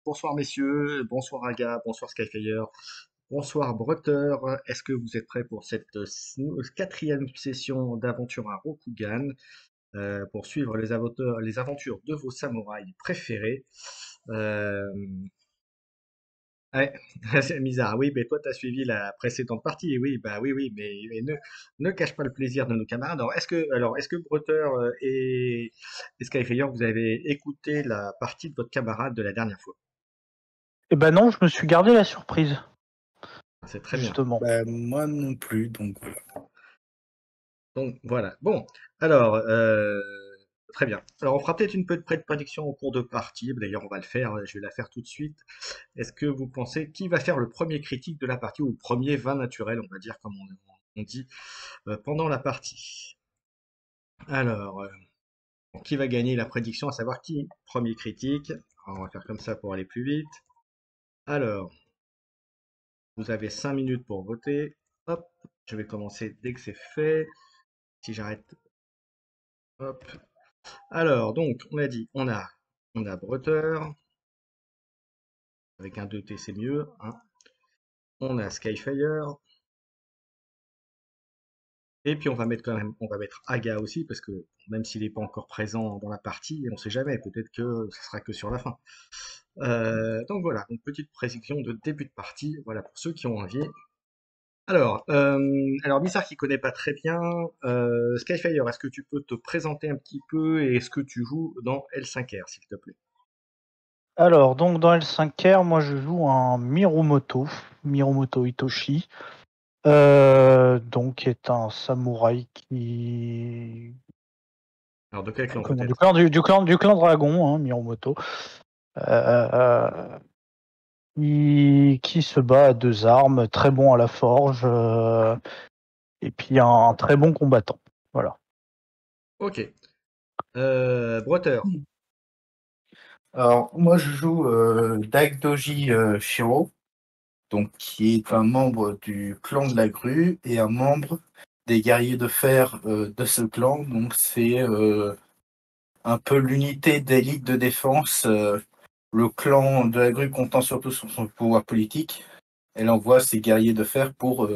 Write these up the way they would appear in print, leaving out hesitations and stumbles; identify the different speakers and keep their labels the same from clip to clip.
Speaker 1: Bonsoir messieurs, bonsoir Aga, bonsoir Skyfire, bonsoir Brother. Est-ce que vous êtes prêts pour cette quatrième session d'aventure à Rokugan pour suivre les aventures de vos samouraïs préférés? Euh, ouais, c'est bizarre. Oui, mais toi t'as suivi la précédente partie. Oui, bah oui, oui, mais ne cache pas le plaisir de nos camarades. Alors est-ce que Brother et Skyfire, vous avez écouté la partie de votre camarade de la dernière fois?
Speaker 2: Eh ben non, je me suis gardé la surprise,
Speaker 1: C'est très bien.
Speaker 2: justement.
Speaker 3: Bah, moi non plus, donc voilà.
Speaker 1: Donc voilà. Bon, très bien. Alors on fera peut-être une petite prédiction au cours de partie. D'ailleurs, on va le faire. Je vais la faire tout de suite. Est-ce que vous pensez qui va faire le premier critique de la partie ou le premier vin naturel, on va dire comme on dit pendant la partie? Alors, qui va gagner la prédiction, à savoir qui? Premier critique. Alors, on va faire comme ça pour aller plus vite. Alors, vous avez 5 minutes pour voter. Hop, je vais commencer dès que c'est fait. Si j'arrête, hop. Alors, donc, on a dit, on a Brother, avec un 2T c'est mieux, hein. On a Skyfire, et puis on va mettre Aga aussi, parce que même s'il n'est pas encore présent dans la partie, on sait jamais, peut-être que ce sera que sur la fin. Donc voilà, une petite prédiction de début de partie, voilà pour ceux qui ont envie. Alors Missar qui connaît pas très bien, Skyfire, est-ce que tu peux te présenter un petit peu et est-ce que tu joues dans L5R, s'il te plaît?
Speaker 2: Alors, donc dans L5R, moi je joue un Mirumoto Hitoshi, donc qui est un samouraï qui
Speaker 1: Alors de quel clan
Speaker 2: comment,
Speaker 1: peut-être?
Speaker 2: du clan Dragon, hein, Mirumoto, euh, qui se bat à deux armes, très bon à la forge, et puis un très bon combattant. Voilà.
Speaker 1: Ok. Brother.
Speaker 3: Alors, moi je joue Daidoji Shiro, donc qui est un membre du clan de la grue et un membre des guerriers de fer de ce clan. Donc c'est un peu l'unité d'élite de défense. Le clan de la grue comptant surtout sur son pouvoir politique. Elle envoie ses guerriers de fer pour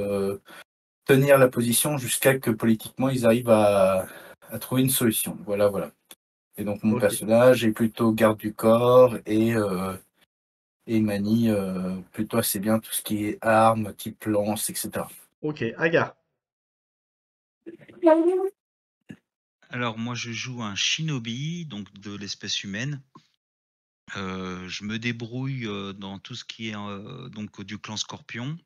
Speaker 3: tenir la position jusqu'à que politiquement ils arrivent à trouver une solution. Voilà, voilà. Et donc mon
Speaker 1: Ok.
Speaker 3: personnage est plutôt garde du corps et manie plutôt assez bien tout ce qui est armes, type lance, etc.
Speaker 1: Ok. Aga.
Speaker 4: Alors moi je joue un shinobi, donc de l'espèce humaine. Je me débrouille dans tout ce qui est donc du clan Scorpion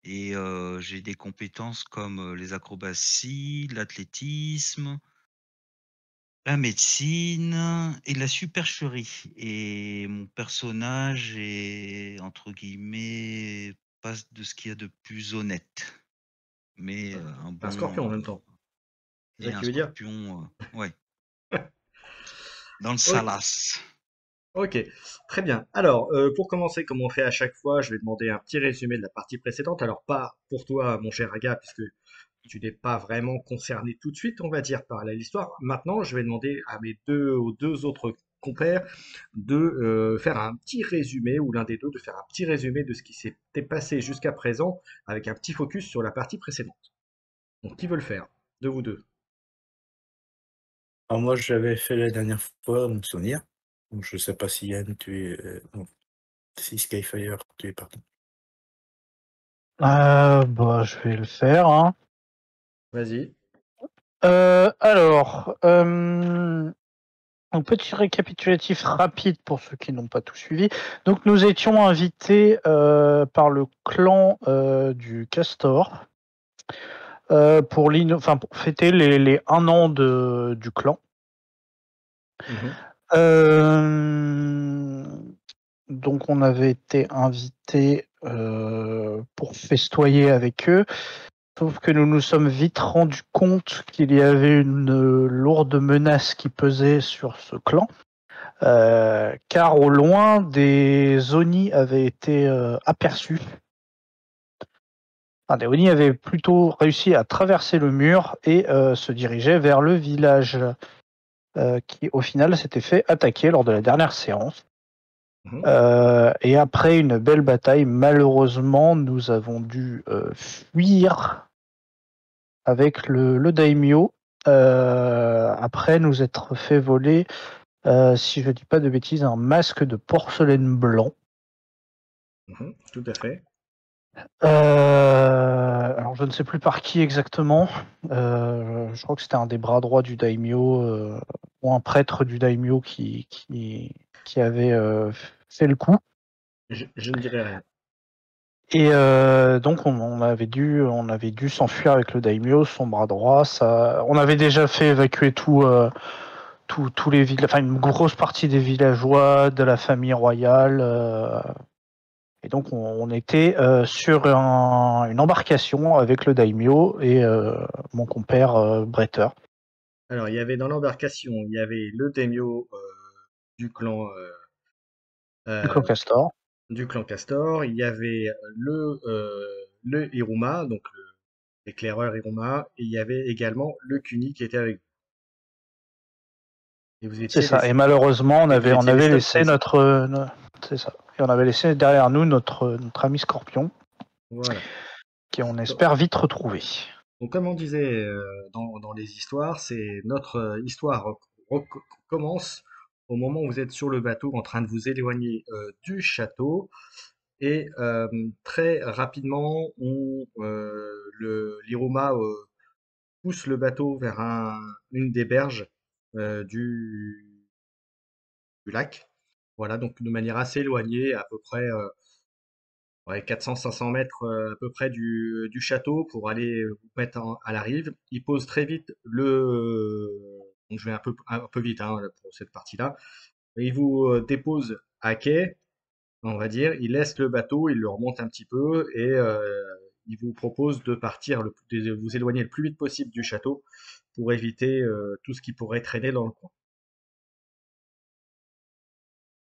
Speaker 4: et j'ai des compétences comme les acrobaties, l'athlétisme, la médecine et la supercherie. Et mon personnage est entre guillemets pas de ce qu'il y a de plus honnête, mais un
Speaker 1: Un scorpion en
Speaker 4: bon
Speaker 1: même temps. C'est
Speaker 4: et
Speaker 1: ça que
Speaker 4: un
Speaker 1: tu veux dire?
Speaker 4: scorpion, ouais, dans le
Speaker 1: Ok.
Speaker 4: salace.
Speaker 1: Ok, très bien. Alors, pour commencer, comme on fait à chaque fois, je vais demander un petit résumé de la partie précédente. Alors, pas pour toi, mon cher Aga, puisque tu n'es pas vraiment concerné tout de suite, on va dire, par l'histoire. Maintenant, je vais demander à aux deux autres compères de faire un petit résumé, ou l'un des deux de faire un petit résumé de ce qui s'était passé jusqu'à présent, avec un petit focus sur la partie précédente. Donc, qui veut le faire? De vous deux.
Speaker 3: Alors moi j'avais fait la dernière fois mon souvenir. Donc, je sais pas si Yann tu es non, si Skyfire tu es partant.
Speaker 2: Bah, je vais le faire, hein.
Speaker 1: Vas-y.
Speaker 2: Alors, un petit récapitulatif rapide pour ceux qui n'ont pas tout suivi. Donc, nous étions invités par le clan du Castor pour fêter les 1 an du clan.
Speaker 1: Mhm.
Speaker 2: Euh, donc, on avait été invités pour festoyer avec eux. Sauf que nous nous sommes vite rendus compte qu'il y avait une lourde menace qui pesait sur ce clan, car au loin, des Oni avaient été aperçus. Enfin, des Oni avaient plutôt réussi à traverser le mur et se dirigeaient vers le village, qui au final s'était fait attaquer lors de la dernière séance. Et après une belle bataille, malheureusement, nous avons dû fuir avec le daimyo. Après nous être fait voler, si je dis pas de bêtises, un masque de porcelaine blanc.
Speaker 1: Tout à fait.
Speaker 2: Alors je ne sais plus par qui exactement. Je crois que c'était un des bras droits du daimyo ou un prêtre du daimyo qui avait fait le coup.
Speaker 1: Je ne dirai rien.
Speaker 2: Et donc on avait dû s'enfuir avec le daimyo, son bras droit. On avait déjà fait évacuer tous les villages, enfin une grosse partie des villageois de la famille royale. Et donc on était sur une embarcation avec le daimyo et mon compère Bretter.
Speaker 1: Alors, il y avait dans l'embarcation, il y avait le daimyo du clan
Speaker 2: Du clan Castor.
Speaker 1: Il y avait le Hiruma, donc l'éclaireur Hiruma, et il y avait également le Kuni qui était avec vous. Et vous
Speaker 2: C'est
Speaker 1: étiez
Speaker 2: ça. Et malheureusement, on
Speaker 1: et vous étiez
Speaker 2: avait
Speaker 1: les seuls
Speaker 2: laissé
Speaker 1: présents.
Speaker 2: c'est ça. Et on avait laissé derrière nous notre ami Scorpion,
Speaker 1: Voilà.
Speaker 2: qui on espère vite retrouver.
Speaker 1: Donc, comme on disait dans les histoires, c'est notre histoire commence au moment où vous êtes sur le bateau en train de vous éloigner du château. Et très rapidement, l'Iruma pousse le bateau vers une des berges du lac. Voilà, donc de manière assez éloignée, à peu près ouais, 400-500 mètres à peu près du château pour aller vous mettre à la rive. Il pose très vite donc je vais un peu vite hein, pour cette partie-là. Il vous dépose à quai, on va dire. Il laisse le bateau, il le remonte un petit peu et il vous propose de partir, de vous éloigner le plus vite possible du château pour éviter tout ce qui pourrait traîner dans le coin.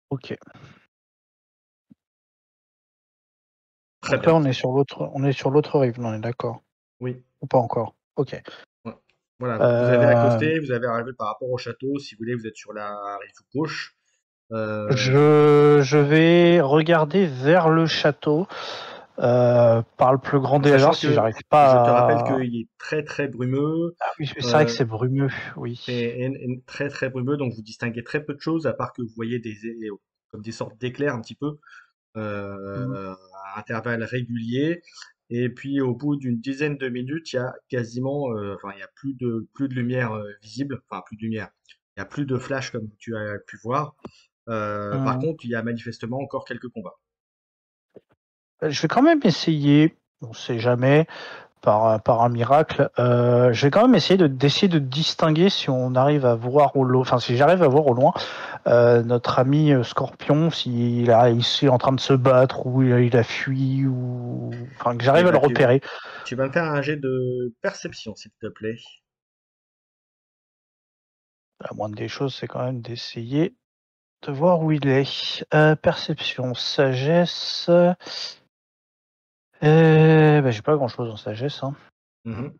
Speaker 2: Ok.
Speaker 1: Très
Speaker 2: Donc là,
Speaker 1: bien.
Speaker 2: on est sur l'autre rive, on est d'accord?
Speaker 1: Oui.
Speaker 2: Ou pas encore? Ok.
Speaker 1: Ouais. Voilà, vous avez
Speaker 2: Euh,
Speaker 1: accosté, vous avez arrivé par rapport au château. Si vous voulez, vous êtes sur la rive gauche. Euh,
Speaker 2: je vais regarder vers le château par le plus grand
Speaker 1: En
Speaker 2: des hasards
Speaker 1: sachant
Speaker 2: si
Speaker 1: que
Speaker 2: j'arrive
Speaker 1: je te rappelle
Speaker 2: pas à...
Speaker 1: qu'il est très très brumeux,
Speaker 2: Ah oui, c'est vrai que
Speaker 1: euh,
Speaker 2: c'est brumeux, oui.
Speaker 1: très très brumeux, donc vous distinguez très peu de choses, à part que vous voyez comme des sortes d'éclairs un petit peu
Speaker 2: Mhm.
Speaker 1: à intervalles réguliers. Et puis au bout d'une dizaine de minutes, il y a quasiment, enfin il y a plus de lumière visible, enfin plus de lumière, il y a plus de flash comme tu as pu voir. Par
Speaker 2: Mhm.
Speaker 1: contre, il y a manifestement encore quelques combats.
Speaker 2: Je vais quand même essayer, on sait jamais, par un miracle, je vais quand même d'essayer de distinguer si on arrive à voir au loin, enfin si j'arrive à voir au loin notre ami Scorpion, s'il il est en train de se battre ou il a fui ou enfin que
Speaker 1: Et
Speaker 2: j'arrive à le
Speaker 1: bah
Speaker 2: repérer.
Speaker 1: tu vas me faire un jet de perception, s'il te plaît.
Speaker 2: La moindre des choses, c'est quand même d'essayer de voir où il est. Perception, sagesse. J'ai pas grand chose en sagesse. Hein.
Speaker 1: Mhm.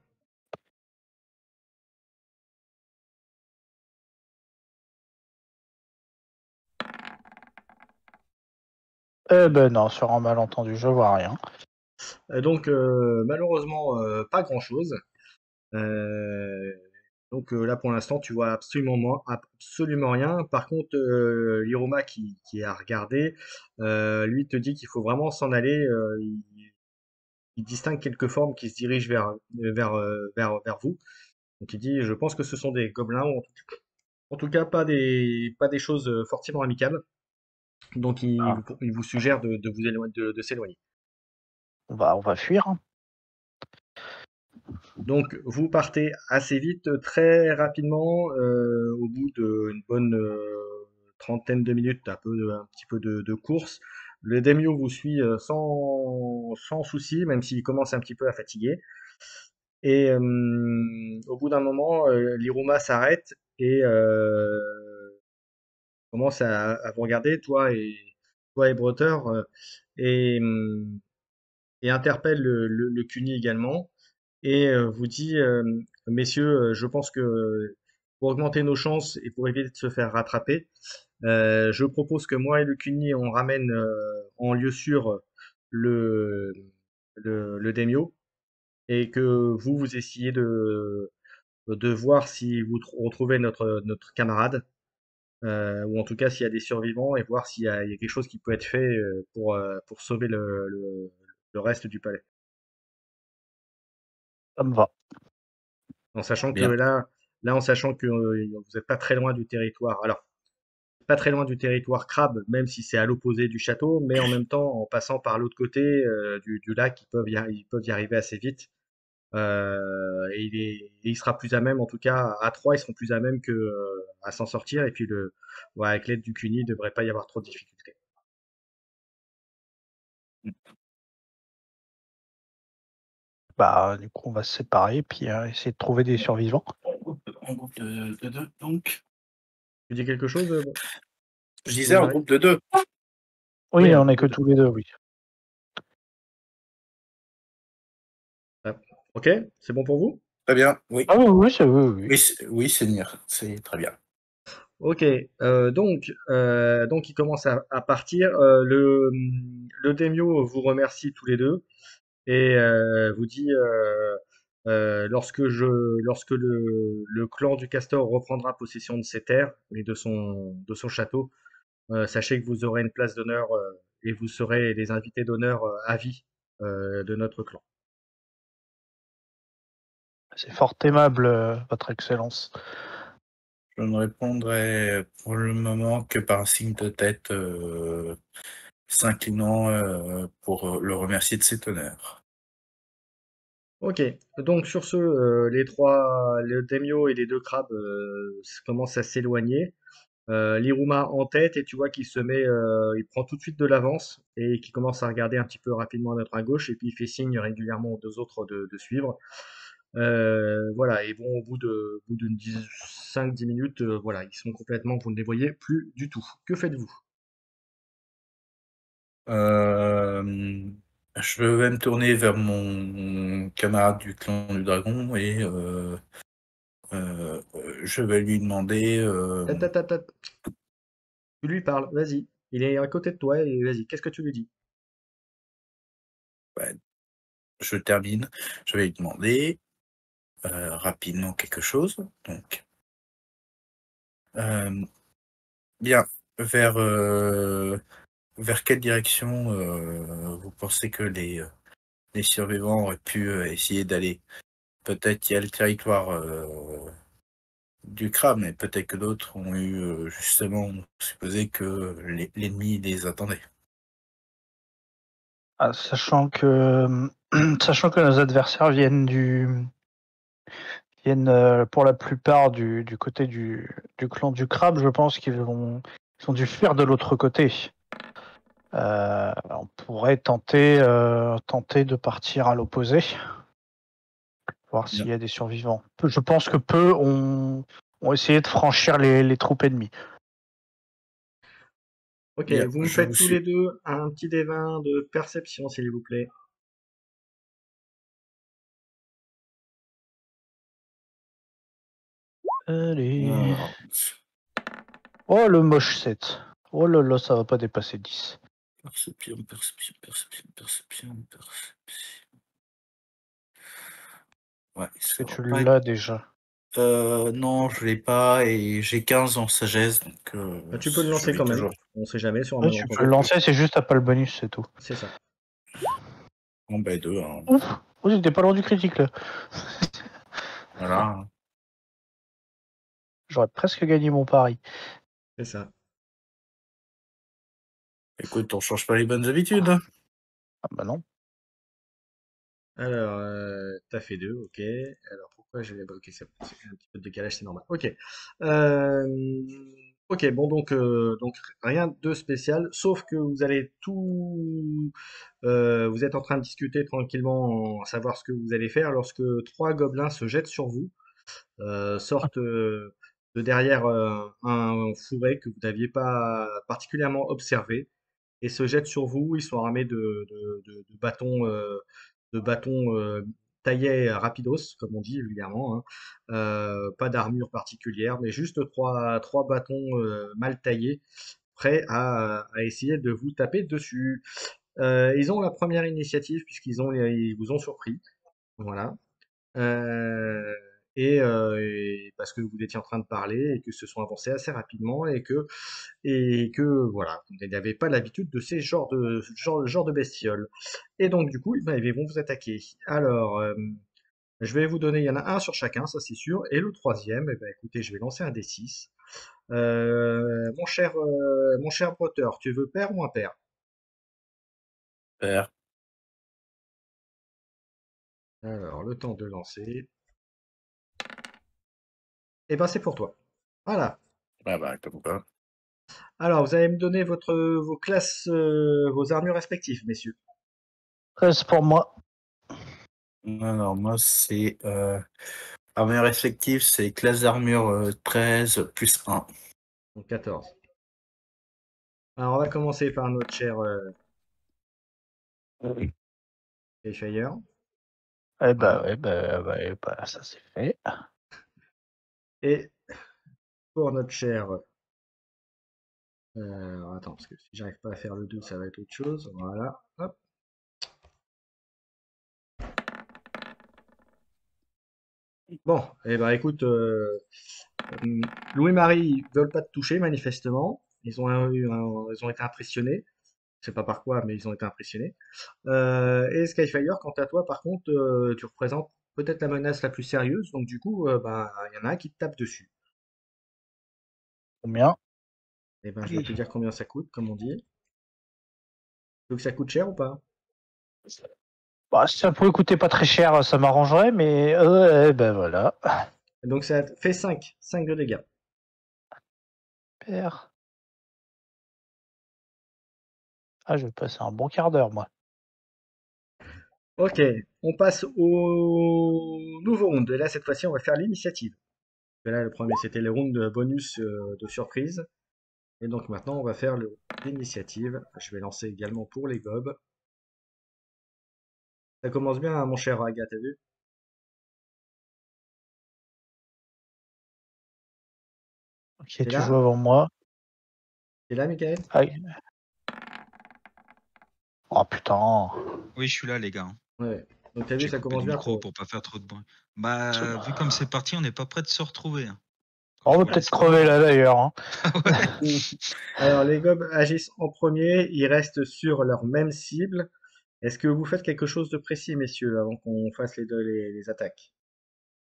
Speaker 2: Non, sur un malentendu, je vois rien.
Speaker 1: Donc malheureusement pas grand-chose. Euh, donc là pour l'instant tu vois absolument rien. Par contre l'Iroma qui a regardé, lui te dit qu'il faut vraiment s'en aller. Il distingue quelques formes qui se dirigent vers vous. Donc il dit je pense que ce sont des gobelins ou en tout cas pas des choses forcément amicales. Donc
Speaker 2: Ah,
Speaker 1: il vous suggère de vous de s'éloigner.
Speaker 2: on va fuir. Hein.
Speaker 1: Donc vous partez assez vite, très rapidement, au bout d'une bonne trentaine de minutes, un petit peu de course. Le Daimyo vous suit sans souci, même s'il commence un petit peu à fatiguer. Et au bout d'un moment, l'Iruma s'arrête et commence à vous regarder, toi et Brother, et, hum, et interpelle le Kuni également et vous dit, messieurs, je pense que pour augmenter nos chances et pour éviter de se faire rattraper, je propose que moi et Lucuni, on ramène en lieu sûr le, le Daimyo et que vous essayez de voir si vous retrouvez notre camarade, ou en tout cas s'il y a des survivants et voir il y a quelque chose qui peut être fait pour sauver le reste du palais.
Speaker 2: Ça me va.
Speaker 1: En sachant que
Speaker 3: Bien.
Speaker 1: là en sachant que vous n'êtes pas très loin du territoire. Alors, pas très loin du territoire crabe, même si c'est à l'opposé du château, mais en même temps, en passant par l'autre côté du lac, ils peuvent y arriver assez vite. Et il sera plus à même, en tout cas, à 3, ils seront plus à même que à s'en sortir. Et puis, ouais, avec l'aide du CUNY, il ne devrait pas y avoir trop de difficultés.
Speaker 2: Bah, du coup, on va se séparer puis essayer de trouver des survivants.
Speaker 3: En groupe de deux, donc.
Speaker 1: Tu dis quelque chose bon.
Speaker 3: Je disais en groupe de 2.
Speaker 2: Oui,
Speaker 1: Oui,
Speaker 2: on est que tous les deux, oui.
Speaker 1: ok, c'est bon pour vous?
Speaker 3: Très bien, oui.
Speaker 2: Ah oui, oui, c'est oui.
Speaker 3: Oui, Seigneur, c'est très bien.
Speaker 1: Ok, donc il commence à partir. Le Daimyo vous remercie tous les deux et vous dit lorsque le clan du Castor reprendra possession de ses terres et de son château, sachez que vous aurez une place d'honneur et vous serez les invités d'honneur à vie de notre clan.
Speaker 2: C'est fort aimable, Votre Excellence.
Speaker 3: Je ne répondrai pour le moment que par un signe de tête s'inclinant pour le remercier de cet honneur.
Speaker 1: Ok, donc sur ce, le Daimyo et les deux crabes commencent à s'éloigner. L'Iruma en tête et tu vois qu'il il prend tout de suite de l'avance et qui commence à regarder un petit peu rapidement à notre à gauche et puis il fait signe régulièrement aux deux autres de suivre. Voilà, et bon, au bout de 5-10 minutes, voilà, ils sont complètement, vous ne les voyez plus du tout. Que faites-vous?
Speaker 3: Je vais me tourner vers mon camarade du clan du dragon et je vais lui demander.
Speaker 1: Ta, ta, ta, ta. Tu lui parles, vas-y. Il est à côté de toi et vas-y, qu'est-ce que tu lui dis?
Speaker 3: Ouais, je termine. Je vais lui demander rapidement quelque chose. Donc, bien, vers quelle direction vous pensez que les survivants auraient pu essayer d'aller? Peut-être qu'il y a le territoire du crabe, mais peut-être que d'autres ont eu justement supposé que l'ennemi les attendait.
Speaker 2: Ah, sachant que sachant que nos adversaires viennent pour la plupart du côté du clan du crabe, je pense qu'ils ont dû fuir de l'autre côté. On pourrait tenter de partir à l'opposé, voir s'il y a des survivants. Je pense que peu ont essayé de franchir les troupes ennemies.
Speaker 1: Ok,
Speaker 3: Bien,
Speaker 1: vous me
Speaker 3: je vous
Speaker 1: faites tous les
Speaker 3: suis.
Speaker 1: deux un petit D20 de perception, s'il vous plaît.
Speaker 2: Allez.
Speaker 3: Alors,
Speaker 2: Oh, le moche 7. Oh là là, ça va pas dépasser 10.
Speaker 3: perception. Ouais,
Speaker 2: Est-ce
Speaker 3: ça
Speaker 2: que
Speaker 3: va
Speaker 2: tu
Speaker 3: pas
Speaker 2: l'as déjà?
Speaker 3: non, je l'ai pas et j'ai 15 en sagesse, donc
Speaker 1: Bah, tu peux le
Speaker 3: je
Speaker 1: lancer
Speaker 3: vis
Speaker 1: quand même.
Speaker 3: toujours.
Speaker 1: On sait jamais sur un
Speaker 2: Ouais, tu peux
Speaker 1: malentendu.
Speaker 2: le lancer, c'est juste t'as pas le bonus, c'est tout.
Speaker 1: C'est ça.
Speaker 3: Bon, ben 2, hein.
Speaker 2: Ouf, oh, j'étais pas loin du critique là.
Speaker 3: Voilà.
Speaker 2: J'aurais presque gagné mon pari.
Speaker 1: C'est ça.
Speaker 3: Écoute, on change pas les bonnes habitudes, hein.
Speaker 2: Ah bah non.
Speaker 1: Alors, t'as fait 2, ok. Alors, pourquoi j'ai... Ok, c'est un petit peu de décalage, c'est normal. Ok. Euh, ok, bon, donc rien de spécial, sauf que vous allez tout... vous êtes en train de discuter tranquillement, savoir ce que vous allez faire, lorsque trois gobelins se jettent sur vous, sortent de derrière un fourré que vous n'aviez pas particulièrement observé, et se jettent sur vous. Ils sont armés de bâtons taillets rapidos, comme on dit vulgairement, hein. Pas d'armure particulière, mais juste trois bâtons mal taillés, prêts à essayer de vous taper dessus. Ils ont la première initiative ils vous ont surpris. Voilà. Euh, et parce que vous étiez en train de parler et que se sont avancés assez rapidement et que voilà, vous n'avez pas l'habitude de ces genres de bestioles. Et donc du coup, ben, ils vont vous attaquer. Alors, je vais vous donner, il y en a un sur chacun, ça c'est sûr. Et le troisième, eh ben, écoutez, je vais lancer un D6. Mon cher Potter, tu veux pair ou impair?
Speaker 3: Père.
Speaker 1: Alors, le temps de lancer. Et ben c'est pour toi. Voilà.
Speaker 3: Ah bah, comme quoi.
Speaker 1: Alors, vous allez me donner vos classes, vos armures respectives, messieurs.
Speaker 2: 13 pour moi.
Speaker 3: Alors, moi, c'est. Armure effective, c'est classe d'armure 13 plus 1.
Speaker 1: Donc 14. Alors, on va commencer par notre cher Fire.
Speaker 2: Eh
Speaker 1: Voilà.
Speaker 2: bah, ouais, bah, ça c'est fait.
Speaker 1: Et pour notre cher. Attends, parce que si j'arrive pas à faire le 2, ça va être autre chose. Voilà. Hop. Bon, et ben écoute, Louis-Marie, ils veulent pas te toucher manifestement. Ils ont été impressionnés. Je sais pas par quoi, mais ils ont été impressionnés. Et Skyfire, quant à toi, par contre, tu représentes peut-être la menace la plus sérieuse. Donc du coup, ben, il y en a un qui te tape dessus.
Speaker 2: Combien?
Speaker 1: Et ben, je vais te dire combien ça coûte, comme on dit. Tu veux que ça coûte cher ou pas?
Speaker 2: Bah, si ça pouvait coûter pas très cher, ça m'arrangerait, mais eh ben voilà.
Speaker 1: Et donc ça fait 5 de dégâts.
Speaker 2: Père. Ah, je vais passer un bon quart d'heure, moi.
Speaker 1: Ok, on passe au nouveau round. Et là, cette fois-ci, on va faire l'initiative. Et là, le premier, c'était le round de bonus de surprise. Et donc maintenant, on va faire l'initiative. Je vais lancer également pour les gobs. Ça commence bien, hein, mon cher Aga, t'as vu?
Speaker 2: Ok,
Speaker 1: T'es
Speaker 2: tu joues
Speaker 1: là?
Speaker 2: avant moi.
Speaker 1: T'es là, Michael?
Speaker 2: Aïe. Oh putain.
Speaker 4: Oui, je suis là, les gars, hein.
Speaker 1: Ouais. Donc t'as vu,
Speaker 4: J'ai
Speaker 1: ça
Speaker 4: coupé
Speaker 1: commence
Speaker 4: le
Speaker 1: bien
Speaker 4: micro
Speaker 1: pour eux.
Speaker 4: pour pas faire trop de bruit. Bah, vu comme c'est parti, on n'est pas prêt de se retrouver, hein.
Speaker 2: On
Speaker 4: Je
Speaker 2: va
Speaker 4: vous
Speaker 2: peut-être
Speaker 4: laisse
Speaker 2: crever là d'ailleurs, hein.
Speaker 4: Ouais.
Speaker 1: Alors, les gobs agissent en premier. Ils restent sur leur même cible. Est-ce que vous faites quelque chose de précis, messieurs, avant qu'on fasse les attaques?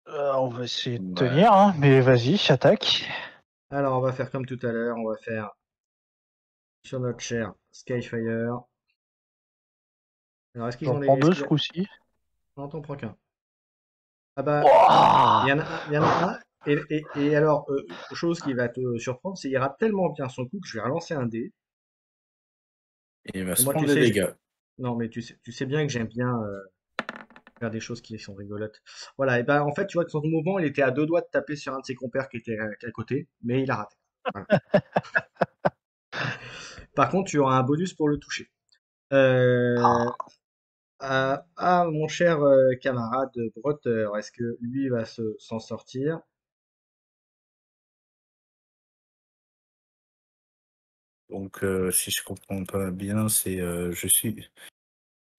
Speaker 2: On va essayer de
Speaker 3: Ouais.
Speaker 2: tenir, hein, mais vas-y, attaque.
Speaker 1: Alors, on va faire comme tout à l'heure. On va faire sur notre cher Skyfire. Alors, est-ce qu'ils
Speaker 2: J'en
Speaker 1: ont
Speaker 2: prends
Speaker 1: est-ce
Speaker 2: deux
Speaker 1: qu'il y
Speaker 2: ce
Speaker 1: a...
Speaker 2: coup-ci.
Speaker 1: Non, t'en prends qu'un. Ah bah, il
Speaker 2: Ouah.
Speaker 1: y en a un, il y en a un. Et alors, chose qui va te surprendre, c'est qu'il rate tellement bien son coup que je vais relancer un dé.
Speaker 3: Et il va
Speaker 1: Et
Speaker 3: se
Speaker 1: moi, tu
Speaker 3: prendre des
Speaker 1: sais,
Speaker 3: dégâts.
Speaker 1: non, mais tu sais bien que j'aime bien faire des choses qui sont rigolotes. Voilà, et ben en fait, tu vois que son mouvement, il était à deux doigts de taper sur un de ses compères qui était à côté, mais il a raté. Voilà. Par contre, tu auras un bonus pour le toucher. Euh, mon cher camarade Brotter, est-ce que lui va s'en sortir?
Speaker 3: Donc, si je comprends pas bien, c'est je suis.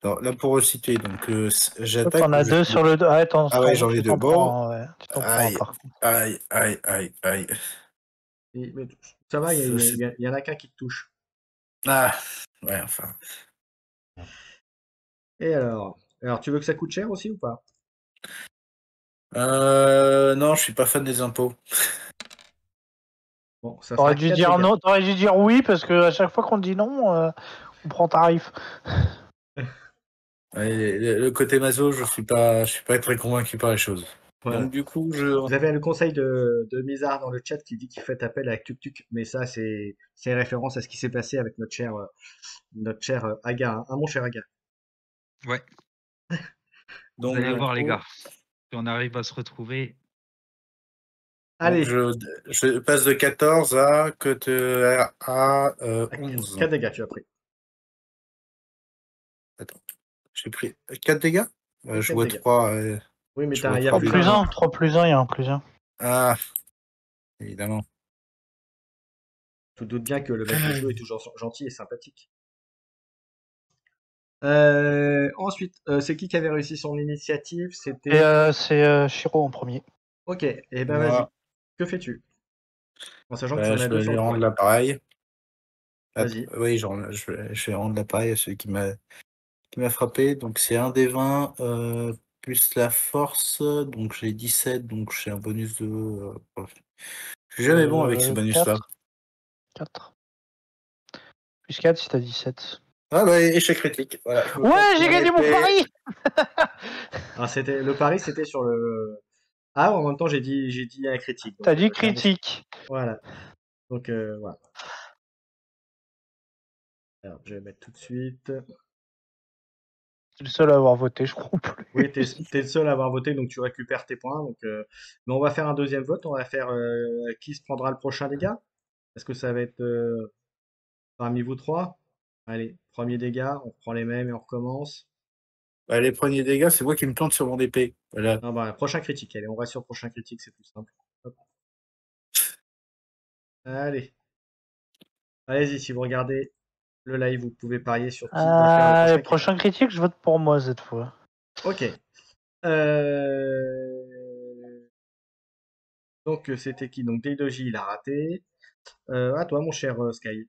Speaker 3: Alors, là, pour resituer, donc
Speaker 2: Toi,
Speaker 3: j'attaque
Speaker 2: t'en
Speaker 3: ou
Speaker 2: as
Speaker 3: je
Speaker 2: deux
Speaker 3: suis.
Speaker 2: sur le dos. Ah,
Speaker 3: Ah ouais, j'en ai
Speaker 2: tu
Speaker 3: deux.
Speaker 2: t'en
Speaker 3: Bon,
Speaker 2: prends un, ouais. Tu t'en prends un
Speaker 3: aïe,
Speaker 2: par contre.
Speaker 3: aïe, aïe, aïe, aïe.
Speaker 1: Mais ça va,
Speaker 3: Ça, c'est-
Speaker 1: il y en a qu'un qui te touche.
Speaker 3: Ah, ouais, enfin.
Speaker 1: Et alors, tu veux que ça coûte cher aussi ou pas?
Speaker 3: Non, je suis pas fan des impôts.
Speaker 1: Bon, ça
Speaker 2: T'aurais
Speaker 1: fera
Speaker 2: dû
Speaker 1: 4
Speaker 2: dire
Speaker 1: dégâts.
Speaker 2: non, t'aurais dû dire oui, parce que à chaque fois qu'on dit non, on prend tarif.
Speaker 3: Ouais, le côté maso, je suis pas très convaincu par les choses.
Speaker 1: Voilà.
Speaker 3: Donc, du coup,
Speaker 1: Vous avez le conseil de Mizar dans le chat qui dit qu'il fait appel avec Tuk Tuk, mais ça, c'est référence à ce qui s'est passé avec notre cher Aga, hein, mon cher Aga.
Speaker 4: Ouais, vous
Speaker 3: Donc,
Speaker 4: allez
Speaker 3: du
Speaker 4: voir, les
Speaker 3: coup,
Speaker 4: gars. Si on arrive à se retrouver,
Speaker 3: donc
Speaker 1: Allez,
Speaker 3: je passe de 14 à 11.
Speaker 1: 4 dégâts, tu as pris.
Speaker 3: Attends, j'ai pris 4 dégâts?
Speaker 1: Et
Speaker 3: Je
Speaker 1: 4
Speaker 3: vois
Speaker 1: dégâts.
Speaker 3: 3.
Speaker 1: Oui, mais
Speaker 3: Je vois
Speaker 1: il y a
Speaker 2: 3
Speaker 3: 3
Speaker 2: plus
Speaker 3: dégâts.
Speaker 2: 1, 3 plus 1, il y a un plus 1.
Speaker 3: Ah, évidemment.
Speaker 1: Tu te doutes bien que le maître de jeu est toujours gentil et sympathique. Ensuite, c'est qui avait réussi son initiative?
Speaker 2: Et
Speaker 1: C'était...
Speaker 2: c'est Shiro en premier.
Speaker 1: Ok, et ben vas-y.
Speaker 3: Moi,
Speaker 1: Que fais-tu? En sachant que tu en as
Speaker 3: je
Speaker 1: deux
Speaker 3: vais
Speaker 1: sur
Speaker 3: lui
Speaker 1: le
Speaker 3: rendre
Speaker 1: point.
Speaker 3: l'appareil.
Speaker 1: Vas-y.
Speaker 3: Oui, je vais rendre l'appareil à celui qui m'a frappé. Donc c'est un des 20 plus la force. Donc j'ai 17, donc j'ai un bonus de. Je suis jamais bon avec ce bonus-là.
Speaker 2: 4. Plus 4 si t'as 17.
Speaker 3: Ah bah échec critique. Voilà. Je me prends
Speaker 2: Ouais, j'ai
Speaker 3: mon
Speaker 2: gagné mon
Speaker 3: épée.
Speaker 2: pari.
Speaker 1: Alors c'était le pari, c'était sur le. Ah, en même temps j'ai dit un critique. Donc
Speaker 2: T'as dit
Speaker 1: j'ai un échec.
Speaker 2: critique.
Speaker 1: Voilà. Donc voilà. Alors je vais mettre tout de suite.
Speaker 2: C'est le seul à avoir voté, je crois plus.
Speaker 1: Oui, t'es le seul à avoir voté, donc tu récupères tes points. Donc, mais on va faire un deuxième vote. On va faire qui se prendra le prochain dégât? Est-ce que ça va être parmi vous trois? Allez, premier dégât, on reprend les mêmes et on recommence.
Speaker 3: Bah, les premiers dégâts, c'est moi qui me plante sur mon épée. Voilà.
Speaker 1: Non, bah, prochain critique. Allez, on reste sur prochain critique, c'est plus simple. Hop. Allez, allez-y, si vous regardez le live, vous pouvez parier sur qui va faire le prochain critique.
Speaker 2: Prochain critique, je vote pour moi cette fois.
Speaker 1: Ok. Donc, c'était qui? Donc, Deidoji, il a raté. À toi, mon cher Sky.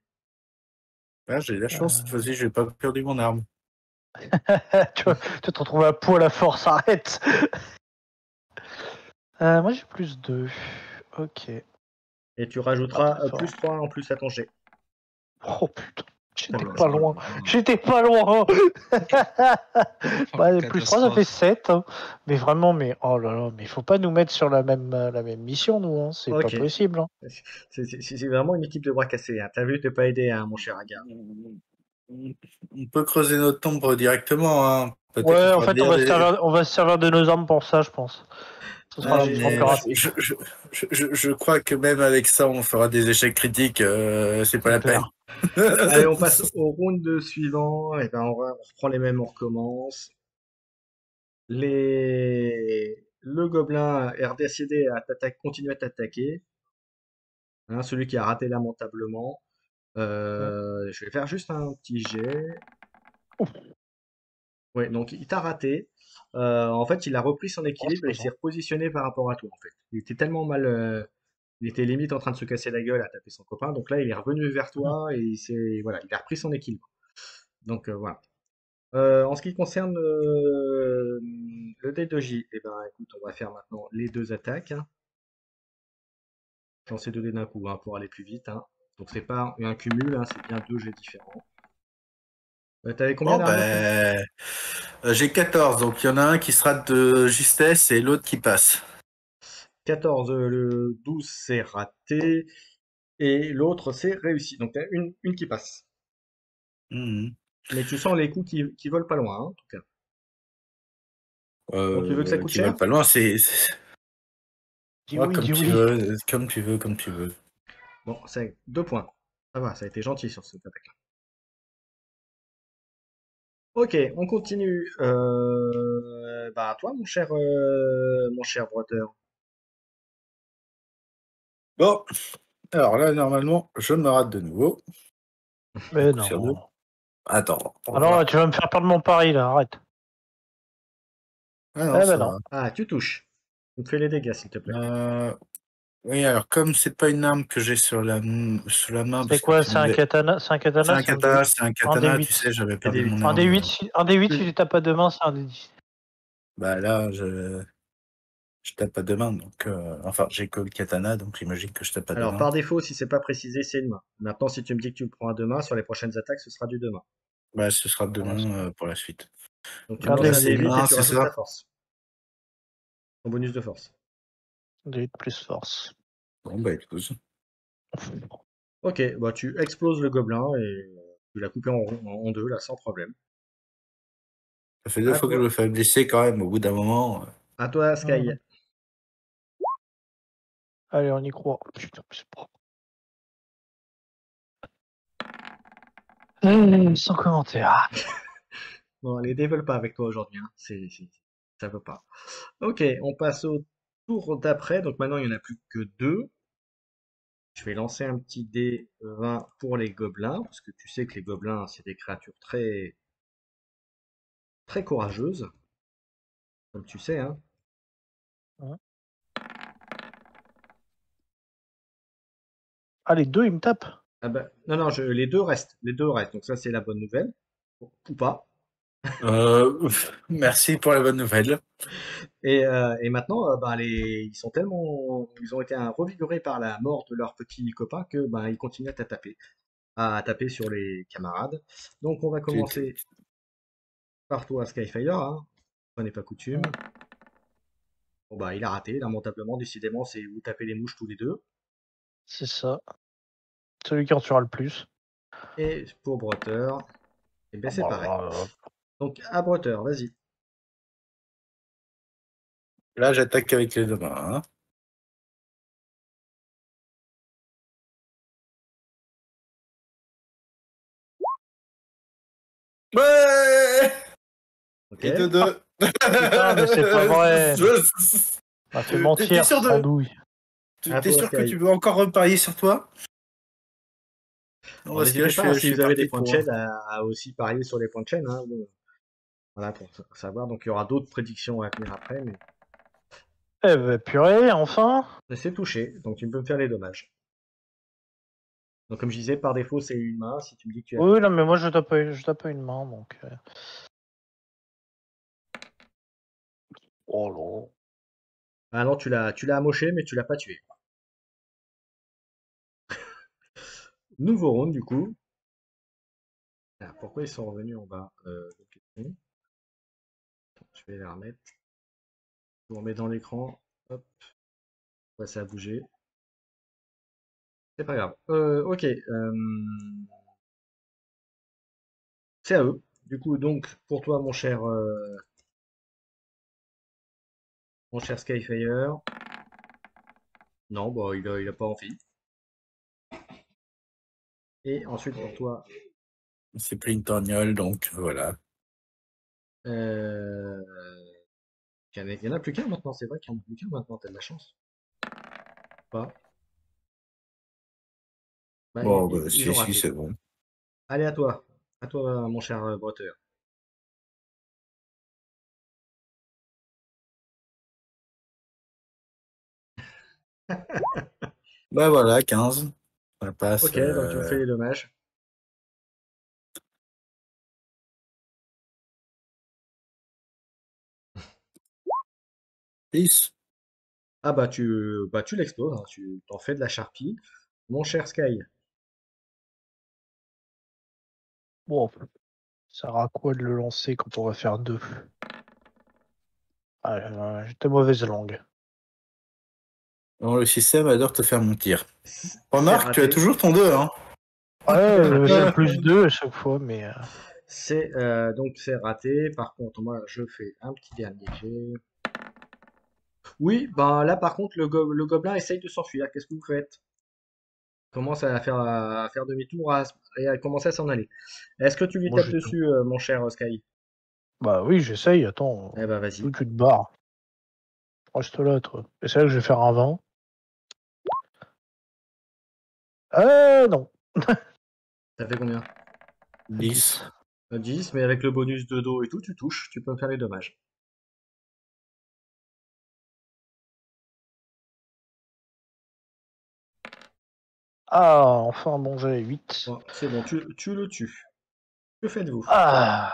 Speaker 3: Ah, j'ai de la chance, cette fois-ci, je n'ai pas perdu mon arme.
Speaker 2: tu te retrouves à poil à force, arrête. Moi j'ai plus 2. Ok.
Speaker 1: Et tu rajouteras
Speaker 2: très fort.
Speaker 1: plus 3 en plus à ton jet.
Speaker 2: Oh putain, j'étais
Speaker 4: Oh là
Speaker 2: pas
Speaker 4: là
Speaker 2: loin.
Speaker 4: là là.
Speaker 2: J'étais pas loin. Bah, plus 3 ça fait
Speaker 4: Catastrophe.
Speaker 2: 7. Hein. Mais vraiment, mais oh là là, mais il faut pas nous mettre sur la même mission, nous. Hein. C'est pas
Speaker 1: Ok.
Speaker 2: possible. Hein.
Speaker 1: C'est vraiment une équipe de bras cassés. Hein. T'as vu, t'es pas aidé, hein, mon cher Aga.
Speaker 3: On peut creuser notre tombe directement. Hein. Peut-être
Speaker 2: Ouais,
Speaker 3: qu'on
Speaker 2: en
Speaker 3: fera
Speaker 2: fait,
Speaker 3: bien
Speaker 2: on va se servir de nos armes pour ça, je pense. Ce sera
Speaker 1: Allez,
Speaker 2: vachement plus rapide.
Speaker 3: je crois que même avec ça, on fera des échecs critiques. C'est pas la peine.
Speaker 1: Allez, on passe au round suivant. Et ben, on reprend les mêmes, on recommence. Le gobelin est décidé à continuer à t'attaquer. Hein, celui qui a raté lamentablement. Je vais faire juste un petit jet. Ouais, donc il t'a raté. En fait, il a repris son équilibre et il s'est repositionné par rapport à toi, en fait. Il était tellement mal. Il était limite en train de se casser la gueule à taper son copain. Donc là, il est revenu vers toi et voilà, il a repris son équilibre. Donc voilà. En ce qui concerne le D2J, eh ben, écoute, on va faire maintenant les deux attaques. Hein. J'en sais deux dés d'un coup hein, pour aller plus vite. Hein. Donc c'est pas un cumul, hein, c'est bien deux jets différents. T'avais combien
Speaker 3: Bon,
Speaker 1: d'armure toi
Speaker 3: ben, j'ai 14, donc il y en a un qui sera de justesse et l'autre qui passe.
Speaker 1: 14, le 12 c'est raté et l'autre c'est réussi. Donc t'as une qui passe.
Speaker 3: Mhm.
Speaker 1: Mais tu sens les coups qui volent pas loin, hein, en tout cas. Bon, tu veux que ça coûte
Speaker 3: Qui veulent
Speaker 1: cher?
Speaker 3: pas loin,
Speaker 2: Dis
Speaker 3: Ouais,
Speaker 2: oui,
Speaker 3: comme
Speaker 2: dis
Speaker 3: tu
Speaker 2: oui.
Speaker 3: veux, comme tu veux, comme tu veux.
Speaker 1: Bon, c'est 2 points. Ça va, ça a été gentil sur cette attaque-là. Ok, on continue. Bah, à toi, mon cher Brother.
Speaker 3: Bon, alors là, normalement, je me rate de nouveau.
Speaker 2: Mais
Speaker 3: Coup sur deux.
Speaker 2: non.
Speaker 3: Attends, on
Speaker 2: Alors,
Speaker 3: va.
Speaker 2: tu vas me faire perdre mon pari, là, arrête.
Speaker 3: Ah non,
Speaker 2: Eh ben
Speaker 3: ça
Speaker 2: non.
Speaker 3: va.
Speaker 1: Ah, tu touches. Tu me fais les dégâts, s'il te plaît.
Speaker 3: Oui, alors comme c'est pas une arme que j'ai sur la main,
Speaker 2: C'est
Speaker 3: parce que
Speaker 2: quoi,
Speaker 3: tu
Speaker 2: c'est un
Speaker 3: m'avais.
Speaker 2: katana? C'est un katana, c'est un D8.
Speaker 3: C'est un
Speaker 2: Un
Speaker 3: katana, tu sais,
Speaker 2: D8.
Speaker 3: j'avais
Speaker 1: Et des
Speaker 3: perdu mon
Speaker 1: 8.
Speaker 2: Un
Speaker 3: arme.
Speaker 2: D8, si tu tapes pas de main, c'est un D10.
Speaker 3: Bah là, je tape pas de main, donc enfin j'ai que le katana, donc j'imagine que je tape pas de
Speaker 1: Alors,
Speaker 3: main.
Speaker 1: par défaut, si c'est pas précisé, c'est une main. Maintenant, si tu me dis que tu le prends à deux mains, sur les prochaines attaques, ce sera du deux mains.
Speaker 3: Bah ce sera
Speaker 2: Pour
Speaker 3: demain
Speaker 2: l'instant.
Speaker 3: pour la suite.
Speaker 1: Donc, tu me
Speaker 2: Un
Speaker 1: lances
Speaker 3: Là
Speaker 1: un
Speaker 3: c'est
Speaker 2: D8.
Speaker 3: une
Speaker 1: D8 et
Speaker 3: main,
Speaker 1: tu
Speaker 3: c'est
Speaker 1: rajoutes
Speaker 3: ça?
Speaker 1: ta force. Ton bonus de force.
Speaker 2: D8 plus force.
Speaker 3: Bon bah écoute.
Speaker 1: Ok, bah tu exploses le gobelin et tu l'as coupé en deux, là, sans problème.
Speaker 3: Ça fait 2
Speaker 1: À
Speaker 3: fois que je
Speaker 1: toi,
Speaker 3: me fais blesser quand même, au bout d'un moment.
Speaker 1: à toi, Sky.
Speaker 2: Allez, on y croit. Putain, c'est pas. Sans commentaire.
Speaker 1: Bon, les dés veulent pas avec toi aujourd'hui. Hein. Ça veut pas. Ok, on passe au tour d'après. Donc maintenant, il n'y en a plus que deux. Je vais lancer un petit dé 20 pour les gobelins, parce que tu sais que les gobelins, c'est des créatures très, très courageuses, comme tu sais, hein.
Speaker 2: Hein. Ah, les deux, ils me tapent.
Speaker 1: Ah bah, non, non, les deux restent. Les deux restent. Donc ça, c'est la bonne nouvelle. Ou pas.
Speaker 3: Merci pour la bonne nouvelle.
Speaker 1: Et maintenant, ils sont tellement, ils ont été revigorés par la mort de leur petit copain que ils continuent à taper sur les camarades. Donc on va
Speaker 3: Tu-
Speaker 1: commencer par toi, Skyfire, hein. Ça n'est pas coutume.
Speaker 2: Mm.
Speaker 1: Bon il a raté, lamentablement, décidément, c'est vous tapez les mouches tous les deux.
Speaker 2: C'est ça. Celui qui en tuera le plus.
Speaker 1: Et pour Broteur, et
Speaker 2: Ah
Speaker 1: ben c'est
Speaker 2: bah,
Speaker 1: pareil.
Speaker 2: alors,
Speaker 1: Donc à Broteur, vas-y.
Speaker 3: Là, j'attaque avec les deux mains. Hein. Ouais.
Speaker 1: Ok.
Speaker 3: Et deux.
Speaker 2: putain, mais c'est pas vrai. M'a fait
Speaker 3: T'es
Speaker 2: mentir,
Speaker 3: sûr
Speaker 2: Andouille.
Speaker 1: À
Speaker 3: t'es
Speaker 1: toi,
Speaker 3: sûr que
Speaker 1: Sky.
Speaker 3: tu veux encore reparier sur toi? Non,
Speaker 1: Alors
Speaker 3: parce que là,
Speaker 1: n'hésitez pas, hein,
Speaker 3: je
Speaker 1: si
Speaker 3: suis
Speaker 1: vous avez des
Speaker 3: parti
Speaker 1: points de
Speaker 3: pour.
Speaker 1: chaîne, à aussi parier sur les points de chaîne, hein. Bon, voilà, pour savoir. Donc il y aura d'autres prédictions à venir après,
Speaker 2: Eh ben, purée, enfin.
Speaker 1: mais c'est touché, donc tu peux me faire les dommages. Donc comme je disais, par défaut, c'est une main. Si tu me dis que tu as
Speaker 2: Oui, non, mais moi, je tape pas une main, donc... Oh là.
Speaker 1: Ah non, tu l'as amoché, mais tu l'as pas tué. Nouveau round, du coup. Ah, pourquoi ils sont revenus en bas? Bonne question. Je vais les remettre. Je vous remets dans l'écran. Hop, ouais, ça a bougé. C'est pas grave. Ok. C'est à eux. Du coup, donc, pour toi, mon cher Skyfire. Non, il a pas envie. Et ensuite, pour toi,
Speaker 3: C'est plus une torgnole, donc voilà.
Speaker 1: euh, il y en a plus qu'un maintenant. C'est vrai qu'il y en a plus qu'un maintenant. T'as de la chance. Pas.
Speaker 3: Bon,
Speaker 1: Ils
Speaker 3: si,
Speaker 1: ont
Speaker 3: si,
Speaker 1: raté.
Speaker 3: c'est bon.
Speaker 1: Allez, à toi. À toi, mon cher Broteur.
Speaker 3: Bah voilà, 15. Ça passe.
Speaker 1: Ok, donc tu me fais les dommages.
Speaker 3: Six.
Speaker 1: Ah tu l'exploses, hein, tu t'en fais de la charpie. Mon cher Sky.
Speaker 2: Bon, ça sert à quoi de le lancer quand on va faire deux? Ah, j'ai de mauvaises langues.
Speaker 3: Bon, le système adore te faire mentir.
Speaker 1: C'est
Speaker 3: Remarque, tu as
Speaker 1: raté.
Speaker 3: toujours ton 2, hein.
Speaker 2: Ouais,
Speaker 1: C'est raté.
Speaker 2: c'est plus deux à chaque fois, mais...
Speaker 1: Donc c'est raté. Par contre, moi je fais un petit dernier jet. Oui, là par contre le gobelin essaye de s'enfuir. Qu'est-ce que vous faites? Commence à faire demi-tour et à commencer à s'en aller. Est-ce que tu lui
Speaker 2: moi,
Speaker 1: tapes
Speaker 2: j'ai tout.
Speaker 1: dessus, mon cher Sky?
Speaker 2: Bah oui, j'essaye, attends.
Speaker 1: Eh ben vas-y.
Speaker 2: D'où tu te barres? Reste là, toi. Et c'est là que je vais faire un 20. Non.
Speaker 1: Ça fait combien?
Speaker 3: 10.
Speaker 1: 10, mais avec le bonus de dos et tout, tu touches, tu peux me faire les dommages.
Speaker 2: Ah, enfin, bon, j'ai 8.
Speaker 1: Bon, c'est bon, tu le tues. Que faites-vous?
Speaker 2: Ah,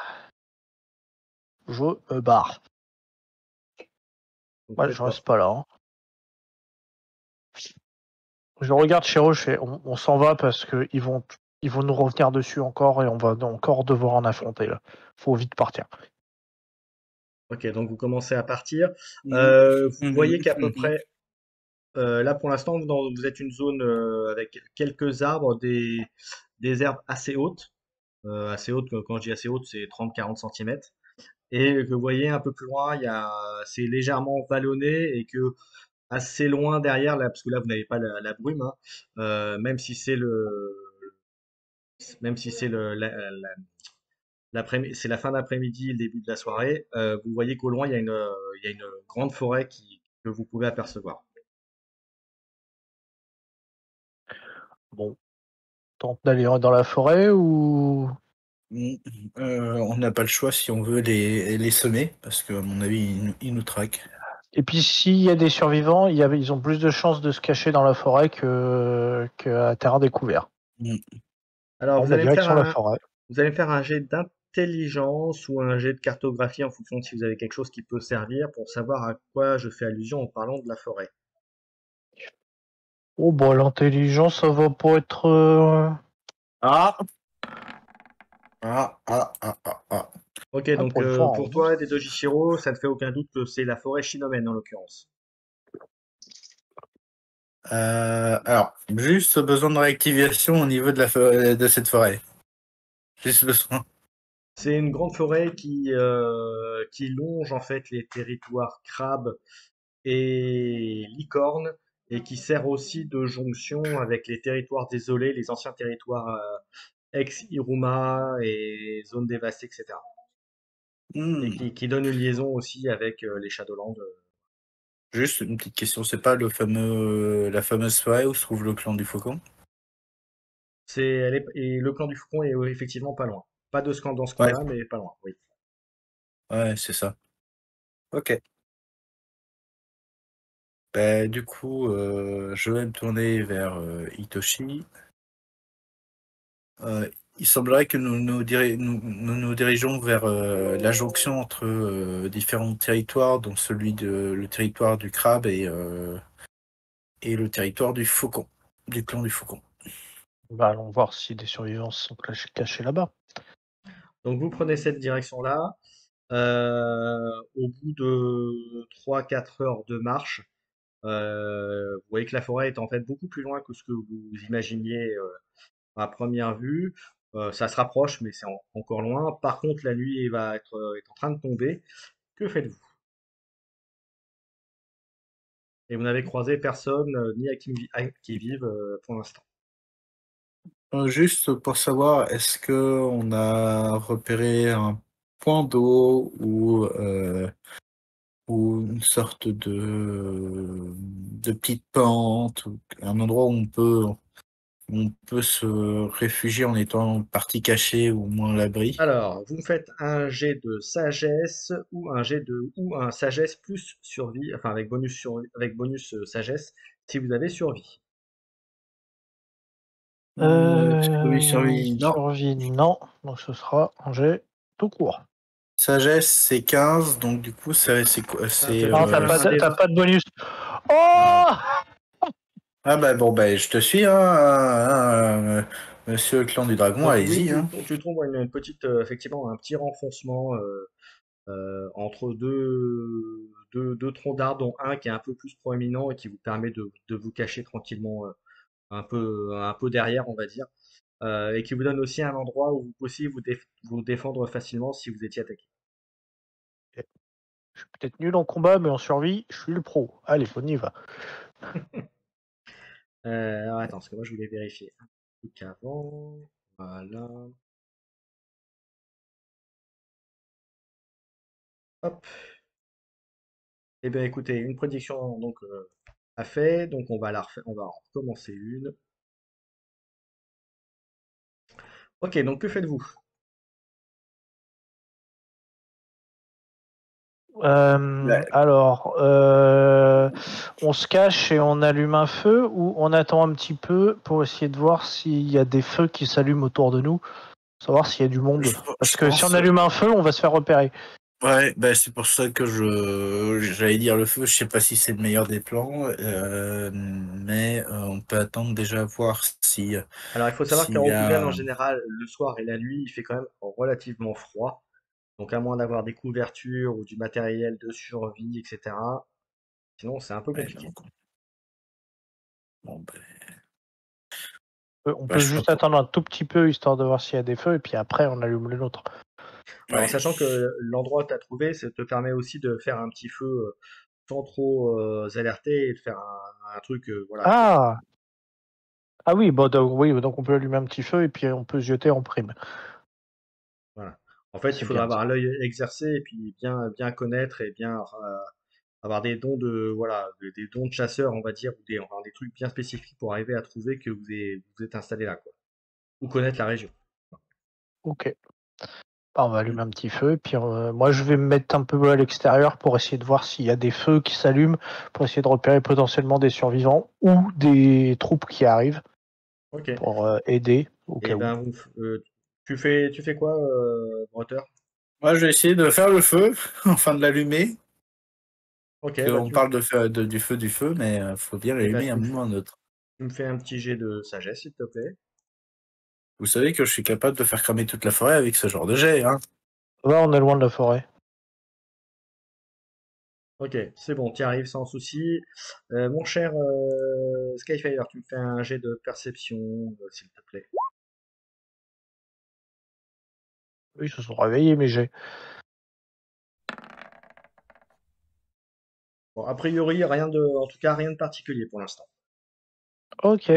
Speaker 2: je me barre.
Speaker 1: Vous
Speaker 2: Ouais,
Speaker 1: faites
Speaker 2: je
Speaker 1: quoi?
Speaker 2: reste pas là. Hein. Je regarde Chiro, je fais, on s'en va parce que ils vont nous revenir dessus encore et on va encore devoir en affronter là. Faut vite partir.
Speaker 1: Ok, donc vous commencez à partir.
Speaker 3: Mhm.
Speaker 1: Vous voyez
Speaker 3: Mhm.
Speaker 1: qu'à peu
Speaker 3: Mhm.
Speaker 1: près, là pour l'instant, vous êtes une zone avec quelques arbres, des herbes assez hautes. Assez hautes, quand je dis assez hautes, c'est 30-40 centimètres. Et que vous voyez un peu plus loin, c'est légèrement vallonné et que assez loin derrière, là, parce que là vous n'avez pas la brume, hein, même si c'est le C'est la fin d'après-midi, le début de la soirée. Vous voyez qu'au loin, il y a une grande forêt que vous pouvez apercevoir.
Speaker 2: Bon, tente d'aller dans la forêt ou...
Speaker 3: On n'a pas le choix si on veut les semer, parce qu'à mon avis, ils nous traquent.
Speaker 2: Et puis s'il y a des survivants, ils ont plus de chances de se cacher dans la forêt qu'à terrain découvert.
Speaker 1: Alors,
Speaker 2: Bon, bah, direction la forêt.
Speaker 1: vous allez me faire un jet d'intelligence ou un jet de cartographie en fonction de si vous avez quelque chose qui peut servir pour savoir à quoi je fais allusion en parlant de la forêt.
Speaker 2: Oh, bah, l'intelligence, ça va pas être...
Speaker 3: Ah! Ah, ah, ah, ah, ah.
Speaker 1: Ok,
Speaker 2: Ah,
Speaker 1: donc
Speaker 2: pour une fois,
Speaker 1: pour
Speaker 2: hein.
Speaker 1: toi, des Dojishiro, ça ne fait aucun doute que c'est la forêt Shinomen en l'occurrence.
Speaker 3: Alors, juste besoin de réactivation au niveau de cette forêt. Juste besoin.
Speaker 1: C'est une grande forêt qui longe en fait les territoires crabes et licornes et qui sert aussi de jonction avec les territoires désolés, les anciens territoires ex-Iruma et zones dévastées, etc. Et qui donne une liaison aussi avec les Shadowlands.
Speaker 3: Juste une petite question, c'est pas la fameuse forêt où se trouve le clan du Faucon?
Speaker 1: Et le clan du Faucon est effectivement pas loin. Pas de dans ce
Speaker 3: Ouais,
Speaker 1: coin-là, mais pas loin, oui.
Speaker 3: ouais, c'est ça. Ok. Bah, du coup, je vais me tourner vers Hitoshi. Il semblerait que nous dirigeons vers la jonction entre différents territoires, dont le territoire du crabe et le territoire du faucon, du clan du faucon.
Speaker 2: Bah, allons voir si des survivants sont cachés là-bas.
Speaker 1: Donc vous prenez cette direction-là. Au bout de 3-4 heures de marche, vous voyez que la forêt est en fait beaucoup plus loin que ce que vous imaginiez à première vue. Ça se rapproche, mais c'est encore loin. Par contre, la nuit est en train de tomber. Que faites-vous? Et vous n'avez croisé personne, ni à qui vive pour l'instant.
Speaker 3: Juste pour savoir, est-ce que on a repéré un point d'eau ou une sorte de petite pente, ou un endroit où on peut se réfugier en étant en partie caché ou au moins à l'abri?
Speaker 1: Alors, vous me faites un jet de sagesse ou un sagesse plus survie, enfin avec bonus sagesse si vous avez survie.
Speaker 3: Survie, non.
Speaker 2: Survie, non. Donc ce sera un jet tout court.
Speaker 3: Sagesse, c'est 15, donc du coup, c'est quoi? C'est.
Speaker 2: Non, t'as pas de bonus. Oh!
Speaker 3: Ah bah bon, bah je te suis, monsieur le clan du dragon,
Speaker 1: Donc oui,
Speaker 3: allez-y, hein.
Speaker 1: tu trouves une petite, effectivement, un petit renfoncement entre deux troncs d'arbres, dont un qui est un peu plus proéminent et qui vous permet de vous cacher tranquillement un peu derrière, on va dire, et qui vous donne aussi un endroit où vous pouvez vous défendre facilement si vous étiez attaqué.
Speaker 2: Je suis peut-être nul en combat, mais en survie, je suis le pro. Allez, on y va.
Speaker 1: Alors attends, parce que moi je voulais vérifier un truc avant. Voilà. Hop. Eh bien écoutez, une prédiction donc a fait, donc on va en recommencer une. Ok, donc que faites-vous?
Speaker 2: Alors, on se cache et on allume un feu ou on attend un petit peu pour essayer de voir s'il y a des feux qui s'allument autour de nous, savoir s'il y a du monde. Parce que si on allume un feu, on va se faire repérer.
Speaker 3: Ouais, bah c'est pour ça que j'allais dire le feu, je sais pas si c'est le meilleur des plans, mais on peut attendre déjà voir si
Speaker 1: Alors il faut savoir qu'à
Speaker 3: s'il y
Speaker 1: Rokugan en
Speaker 3: a.
Speaker 1: général, le soir et la nuit, il fait quand même relativement froid. Donc à moins d'avoir des couvertures ou du matériel de survie, etc. Sinon c'est un peu
Speaker 3: Ouais,
Speaker 1: compliqué.
Speaker 3: donc, bon, bah,
Speaker 2: On
Speaker 3: bah,
Speaker 2: peut
Speaker 3: je sais
Speaker 2: juste
Speaker 3: pas.
Speaker 2: attendre un tout petit peu histoire de voir s'il y a des feux et puis après on allume le nôtre.
Speaker 1: Alors,
Speaker 3: Ouais.
Speaker 1: sachant que l'endroit que tu as trouvé, ça te permet aussi de faire un petit feu sans trop alerter et de faire un truc, voilà.
Speaker 2: Ah! Ah oui, bon, donc on peut allumer un petit feu et puis on peut se jeter en prime.
Speaker 1: Voilà. En fait, il
Speaker 2: C'est
Speaker 1: faudra
Speaker 2: bien ça.
Speaker 1: avoir l'œil exercé et puis bien connaître et bien avoir des dons de voilà, des dons de chasseur, on va dire, ou enfin, des trucs bien spécifiques pour arriver à trouver que vous êtes installé là, quoi. Ou connaître la région.
Speaker 2: Ok. On va allumer un petit feu, et puis moi je vais me mettre un peu à l'extérieur pour essayer de voir s'il y a des feux qui s'allument, pour essayer de repérer potentiellement des survivants ou des troupes qui arrivent
Speaker 1: Ok.
Speaker 2: pour aider au
Speaker 1: Et
Speaker 2: cas où.
Speaker 1: ben, tu fais quoi, Broteur?
Speaker 3: Moi, je vais essayer de faire le feu, enfin de l'allumer.
Speaker 1: Ok,
Speaker 3: Parce
Speaker 1: bah
Speaker 3: qu'on parle du feu, mais faut bien
Speaker 1: eh ben,
Speaker 3: l'allumer à un moment ou à un autre.
Speaker 1: tu me fais un petit jet de sagesse, s'il te plaît.
Speaker 3: Vous savez que je suis capable de faire cramer toute la forêt avec ce genre de jet, hein.
Speaker 2: Là on est loin de la forêt.
Speaker 1: Ok, c'est bon, tu arrives sans souci. Mon cher Skyfire, tu me fais un jet de perception, s'il te plaît.
Speaker 2: Ils se sont réveillés, mais j'ai.
Speaker 1: Bon, a priori, en tout cas, rien de particulier pour l'instant.
Speaker 2: Ok.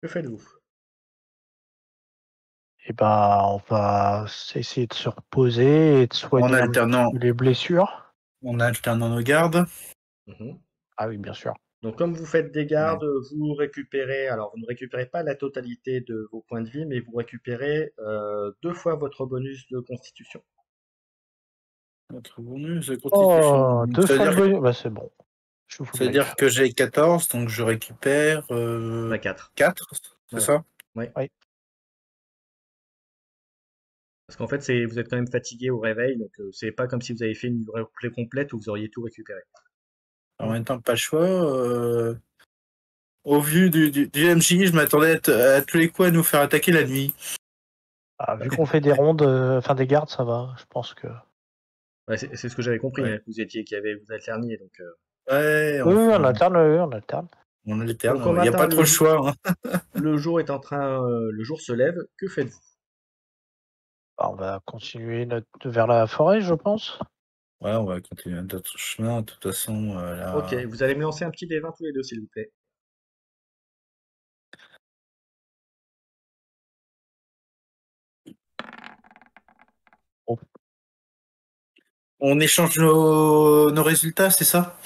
Speaker 1: Que faites-vous?
Speaker 2: Et ben on va essayer de se reposer et de
Speaker 3: En
Speaker 2: soigner un petit
Speaker 3: alternant,
Speaker 2: peu les blessures.
Speaker 3: en alternant nos gardes.
Speaker 1: Mhm.
Speaker 2: Ah oui, bien sûr.
Speaker 1: Donc, comme vous faites des
Speaker 3: Ouais.
Speaker 1: gardes, vous récupérez, alors vous ne récupérez pas la totalité de vos points de vie, mais vous récupérez 2 fois votre bonus de constitution.
Speaker 3: Notre bonus de constitution.
Speaker 2: Oh, 2 fois le bonus. Bah c'est bon. Je vous le griffe.
Speaker 3: C'est-à-dire que j'ai 14, donc je récupère
Speaker 1: Bah, 4.
Speaker 3: 4, c'est
Speaker 1: Voilà.
Speaker 3: ça?
Speaker 1: Ouais.
Speaker 2: Oui.
Speaker 1: Parce qu'en fait, vous êtes quand même fatigué au réveil, donc c'est pas comme si vous avez fait une replay complète où vous auriez tout récupéré.
Speaker 3: En même temps, pas le choix. Au vu du MJ, je m'attendais à tous les coups à nous faire attaquer la nuit.
Speaker 2: Ah, vu qu'on fait des rondes, enfin des gardes, ça va. Je pense que.
Speaker 1: Ouais, c'est ce que j'avais compris,
Speaker 3: Ouais,
Speaker 1: hein, que vous alterniez, donc.
Speaker 3: ouais,
Speaker 2: Oui, oui, on
Speaker 3: enfin,
Speaker 2: alterne, oui, on alterne.
Speaker 3: on
Speaker 1: Donc
Speaker 3: alterne.
Speaker 1: au
Speaker 3: Il n'y a
Speaker 1: matin,
Speaker 3: pas trop le choix, hein.
Speaker 1: le jour est en train, le jour se lève. Que faites-vous?
Speaker 2: Bah, on va continuer vers la forêt, je pense.
Speaker 3: Ouais, on va continuer notre chemin. De toute façon,
Speaker 1: Ok,
Speaker 3: là.
Speaker 1: vous allez me lancer un petit D20 tous les deux, s'il vous plaît.
Speaker 2: Oh.
Speaker 3: On échange nos résultats, c'est ça?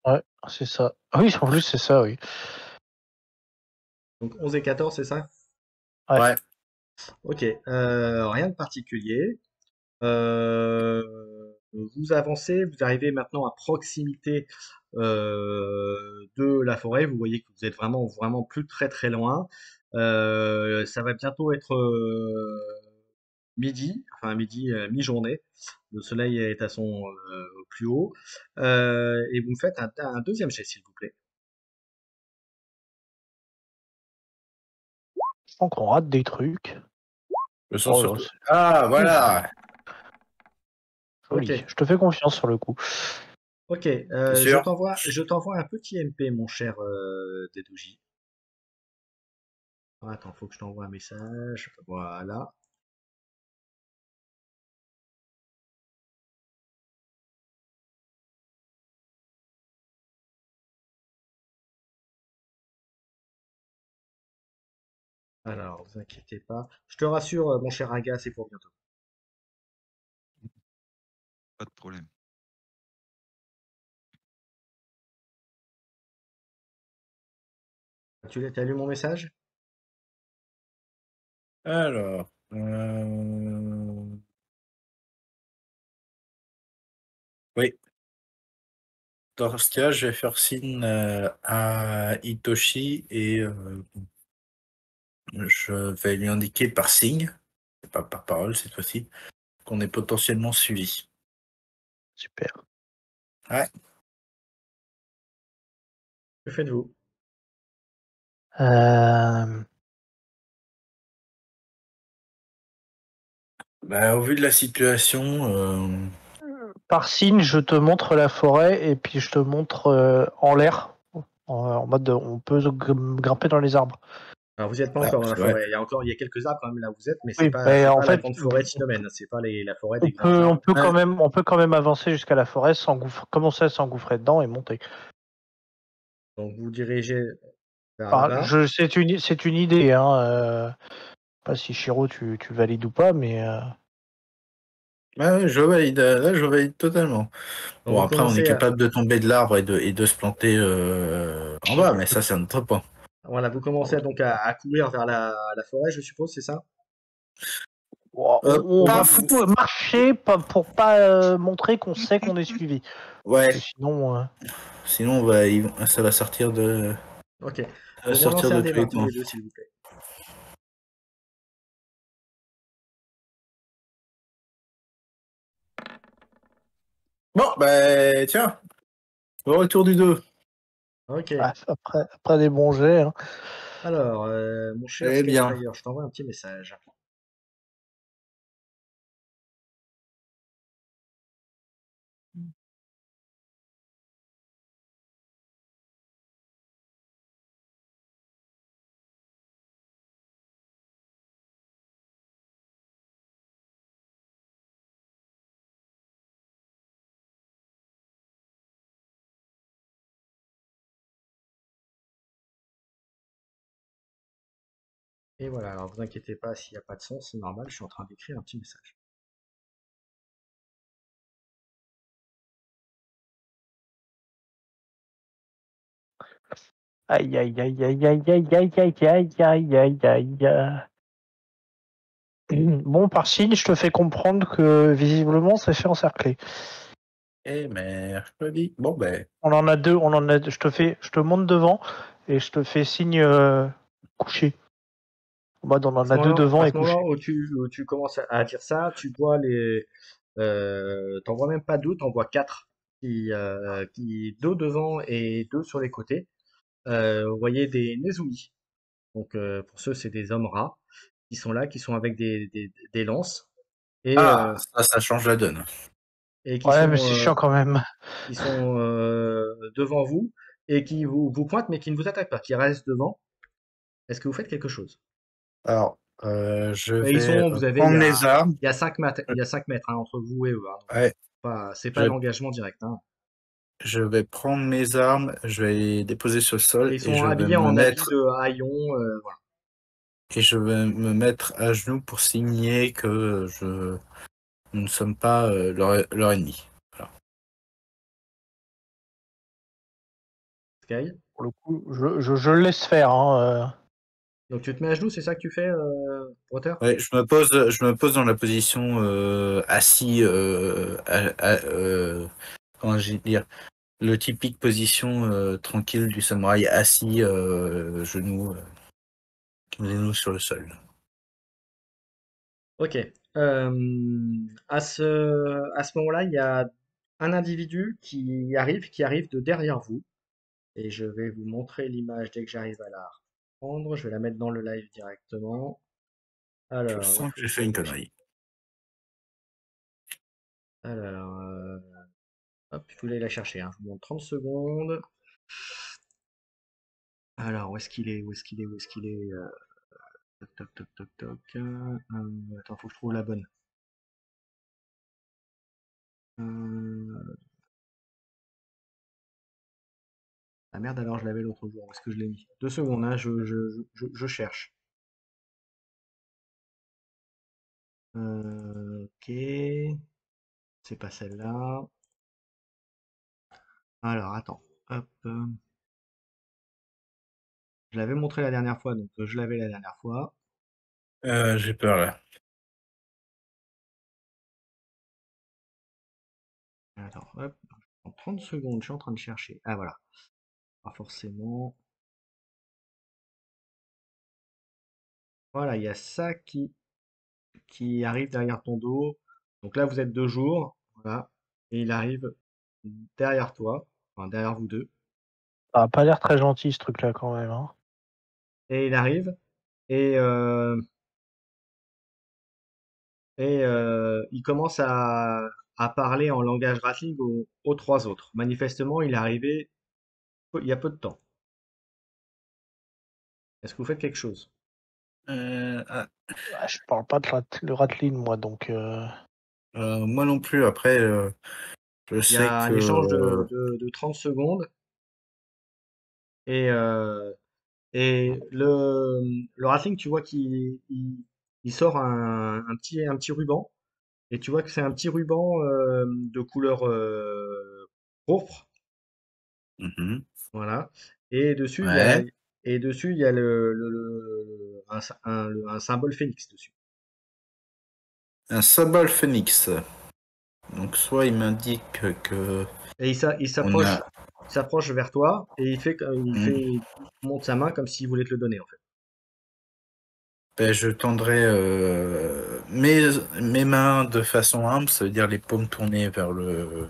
Speaker 2: Ouais, c'est ça. Ah oui, en plus, c'est ça, oui.
Speaker 1: Donc 11 et 14, c'est ça?
Speaker 2: Ouais.
Speaker 3: Ouais.
Speaker 1: Ok, rien de particulier. Euh, vous avancez, vous arrivez maintenant à proximité de la forêt. Vous voyez que vous êtes vraiment plus très loin. Ça va bientôt être midi, enfin midi, mi-journée. Le soleil est à son plus haut. Et vous me faites un deuxième jet, s'il vous plaît.
Speaker 2: Je pense qu'on rate des trucs.
Speaker 3: Je sens
Speaker 2: Oh là,
Speaker 3: surtout.
Speaker 2: c'est
Speaker 3: Ah, voilà.
Speaker 1: Ok,
Speaker 2: joli. Je te fais confiance sur le coup.
Speaker 1: ok.
Speaker 3: C'est
Speaker 1: Je
Speaker 3: sûr.
Speaker 1: t'envoie un petit MP, mon cher Dedouji. Attends, faut que je t'envoie un message. Voilà. Alors, vous inquiétez pas. Je te rassure, mon cher Aga, c'est pour bientôt.
Speaker 4: Pas de problème.
Speaker 1: T'as lu mon message?
Speaker 3: Alors. Oui. Dans ce cas, je vais faire signe à Hitoshi et je vais lui indiquer par signe, pas par parole cette fois-ci, qu'on est potentiellement suivi.
Speaker 2: Super.
Speaker 3: Ouais.
Speaker 1: Que faites-vous?
Speaker 2: Euh,
Speaker 3: Bah, au vu de la situation,
Speaker 2: Par signe, je te montre la forêt et puis je te montre en l'air, en mode on peut grimper dans les arbres.
Speaker 1: Alors, vous n'êtes pas encore dans la
Speaker 3: c'est vrai.
Speaker 1: forêt. Il y a quelques arbres quand même là où vous êtes, mais
Speaker 2: Oui, mais
Speaker 1: c'est
Speaker 2: en
Speaker 1: pas la
Speaker 2: fait,
Speaker 1: grande forêt de Sinomen. C'est pas la forêt des grands arbres.
Speaker 3: Ouais.
Speaker 2: on peut quand même avancer jusqu'à la forêt, commencer à s'engouffrer dedans et monter.
Speaker 1: Donc, vous dirigez vers
Speaker 2: Enfin,
Speaker 1: là-bas.
Speaker 2: c'est une idée, hein. Pas si Shiro, tu valides ou pas, mais
Speaker 3: Ouais, je valide. Là, je valide totalement.
Speaker 1: Donc
Speaker 3: Bon,
Speaker 1: vous
Speaker 3: après, on est
Speaker 1: commencez à,
Speaker 3: capable de tomber de l'arbre et de se planter en bas, mais ça, c'est un autre point.
Speaker 1: voilà, vous commencez donc à courir vers la forêt, je suppose, c'est ça?
Speaker 2: on
Speaker 3: Pas
Speaker 2: va
Speaker 3: fou.
Speaker 2: plutôt marcher pour pas montrer qu'on sait qu'on est suivi.
Speaker 3: Ouais,
Speaker 2: Parce que sinon,
Speaker 3: sinon, ça va
Speaker 1: Ok. Vous
Speaker 3: sortir
Speaker 1: relancez un
Speaker 3: de
Speaker 1: des
Speaker 3: tous les
Speaker 1: 20 tous
Speaker 3: temps.
Speaker 1: les deux, s'il vous plaît.
Speaker 3: Bon, bah, tiens, le retour du 2.
Speaker 1: Ok.
Speaker 2: après des bons jets, hein.
Speaker 1: Alors, mon cher
Speaker 3: Eh bien.
Speaker 1: Skyfire, je t'envoie un petit message. Et voilà, alors vous inquiétez pas s'il n'y a pas de son, c'est normal, je suis en train d'écrire un petit message.
Speaker 2: Aïe, aïe, aïe, aïe, aïe, aïe, aïe, aïe, aïe, aïe, aïe, aïe. Bon, par signe, je te fais comprendre que visiblement, ça fait encercler.
Speaker 3: Eh, mercredi. Bon, ben.
Speaker 2: On en a deux, je te monte devant et je te fais signe couché. En mode, on en a deux devant
Speaker 1: À
Speaker 2: et
Speaker 1: ce moment
Speaker 2: couché.
Speaker 1: où tu commences à dire ça, tu vois t'en vois même pas deux, t'en vois quatre deux devant et deux sur les côtés. Vous voyez des Nezumi. Donc pour ceux, c'est des hommes rats qui sont là, qui sont avec des lances et,
Speaker 3: Ah, ça change la donne.
Speaker 1: et
Speaker 2: Ouais, mais c'est chiant quand même.
Speaker 1: qui sont devant vous et qui vous pointent mais qui ne vous attaquent pas, qui restent devant. Est-ce que vous faites quelque chose?
Speaker 3: Alors, je
Speaker 1: Et ils
Speaker 3: vais
Speaker 1: sont, vous avez,
Speaker 3: prendre mes armes.
Speaker 1: il y a 5 mètres, il y a 5 mètres hein, entre vous et eux. Hein, donc,
Speaker 3: Ouais,
Speaker 1: c'est pas
Speaker 3: je,
Speaker 1: l'engagement direct. Hein.
Speaker 3: je vais prendre mes armes, je vais les déposer sur le
Speaker 1: Et
Speaker 3: sol
Speaker 1: ils sont habillés en habits de haillons. Voilà.
Speaker 3: et je vais me mettre à genoux pour signer que nous ne sommes pas leur ennemi. Voilà.
Speaker 1: Sky.
Speaker 2: Pour le coup, je le laisse faire. Hein.
Speaker 1: Donc tu te mets à genoux, c'est ça que tu fais, Water?
Speaker 3: Ouais, je me pose dans la position assis, comment je vais dire, le typique position tranquille du samouraï assis, genoux sur le sol.
Speaker 1: Ok. À ce moment-là, il y a un individu qui arrive de derrière vous. Et je vais vous montrer l'image dès que j'arrive à la reprendre. Je vais la mettre dans le live directement.
Speaker 3: Je
Speaker 1: Alors, où
Speaker 3: sens
Speaker 1: est-ce
Speaker 3: que
Speaker 1: que
Speaker 3: j'ai
Speaker 1: je
Speaker 3: fait
Speaker 1: vais
Speaker 3: une
Speaker 1: la chercher?
Speaker 3: connerie.
Speaker 1: Alors, hop, je voulais la chercher. Hein. Je vous montre 30 secondes. Alors, où est-ce qu'il est? Où est-ce qu'il est? Où est-ce qu'il est? Toc, toc, toc, toc, toc. Attends, faut que je trouve la bonne. Euh, La merde, alors je l'avais l'autre jour. Où est-ce que je l'ai mis? 2 secondes, hein, je cherche. Ok. C'est pas celle-là. Alors, attends. Hop. Je l'avais montré la dernière fois, donc je l'avais la dernière fois.
Speaker 3: J'ai peur là.
Speaker 1: Attends, hop. En 30 secondes, je suis en train de chercher. Ah, voilà. Pas forcément. Voilà, il y a ça qui arrive derrière ton dos. Donc là, vous êtes 2 jours. Voilà. Et il arrive derrière toi. Enfin, derrière vous deux.
Speaker 2: Ça a pas l'air très gentil ce truc-là quand même. Hein.
Speaker 1: Et il arrive. Et, il commence à parler en langage Ratling aux trois autres. Manifestement, il est arrivé il y a peu de temps. Est-ce que vous faites quelque chose?
Speaker 3: Ah,
Speaker 2: Ah, je parle pas de le Ratlin, moi, donc.
Speaker 3: moi non plus. Après, je
Speaker 1: Il y
Speaker 3: sais
Speaker 1: a
Speaker 3: que
Speaker 1: un échange de 30 secondes et, euh, et le Ratling, tu vois qu'il il sort un petit ruban, et tu vois que c'est un petit ruban de couleur pourpre,
Speaker 3: Mhm.
Speaker 1: voilà. Et dessus, il y a,
Speaker 3: Ouais.
Speaker 1: et dessus, il y a un symbole phénix dessus.
Speaker 3: Un symbole phénix. Donc soit il m'indique que
Speaker 1: Et il
Speaker 3: on a.
Speaker 1: s'approche vers toi, et
Speaker 3: Hmm.
Speaker 1: il monte sa main comme s'il voulait te le donner, en fait.
Speaker 3: Ben, je tendrai mes mains de façon humble, ça veut dire les paumes tournées vers le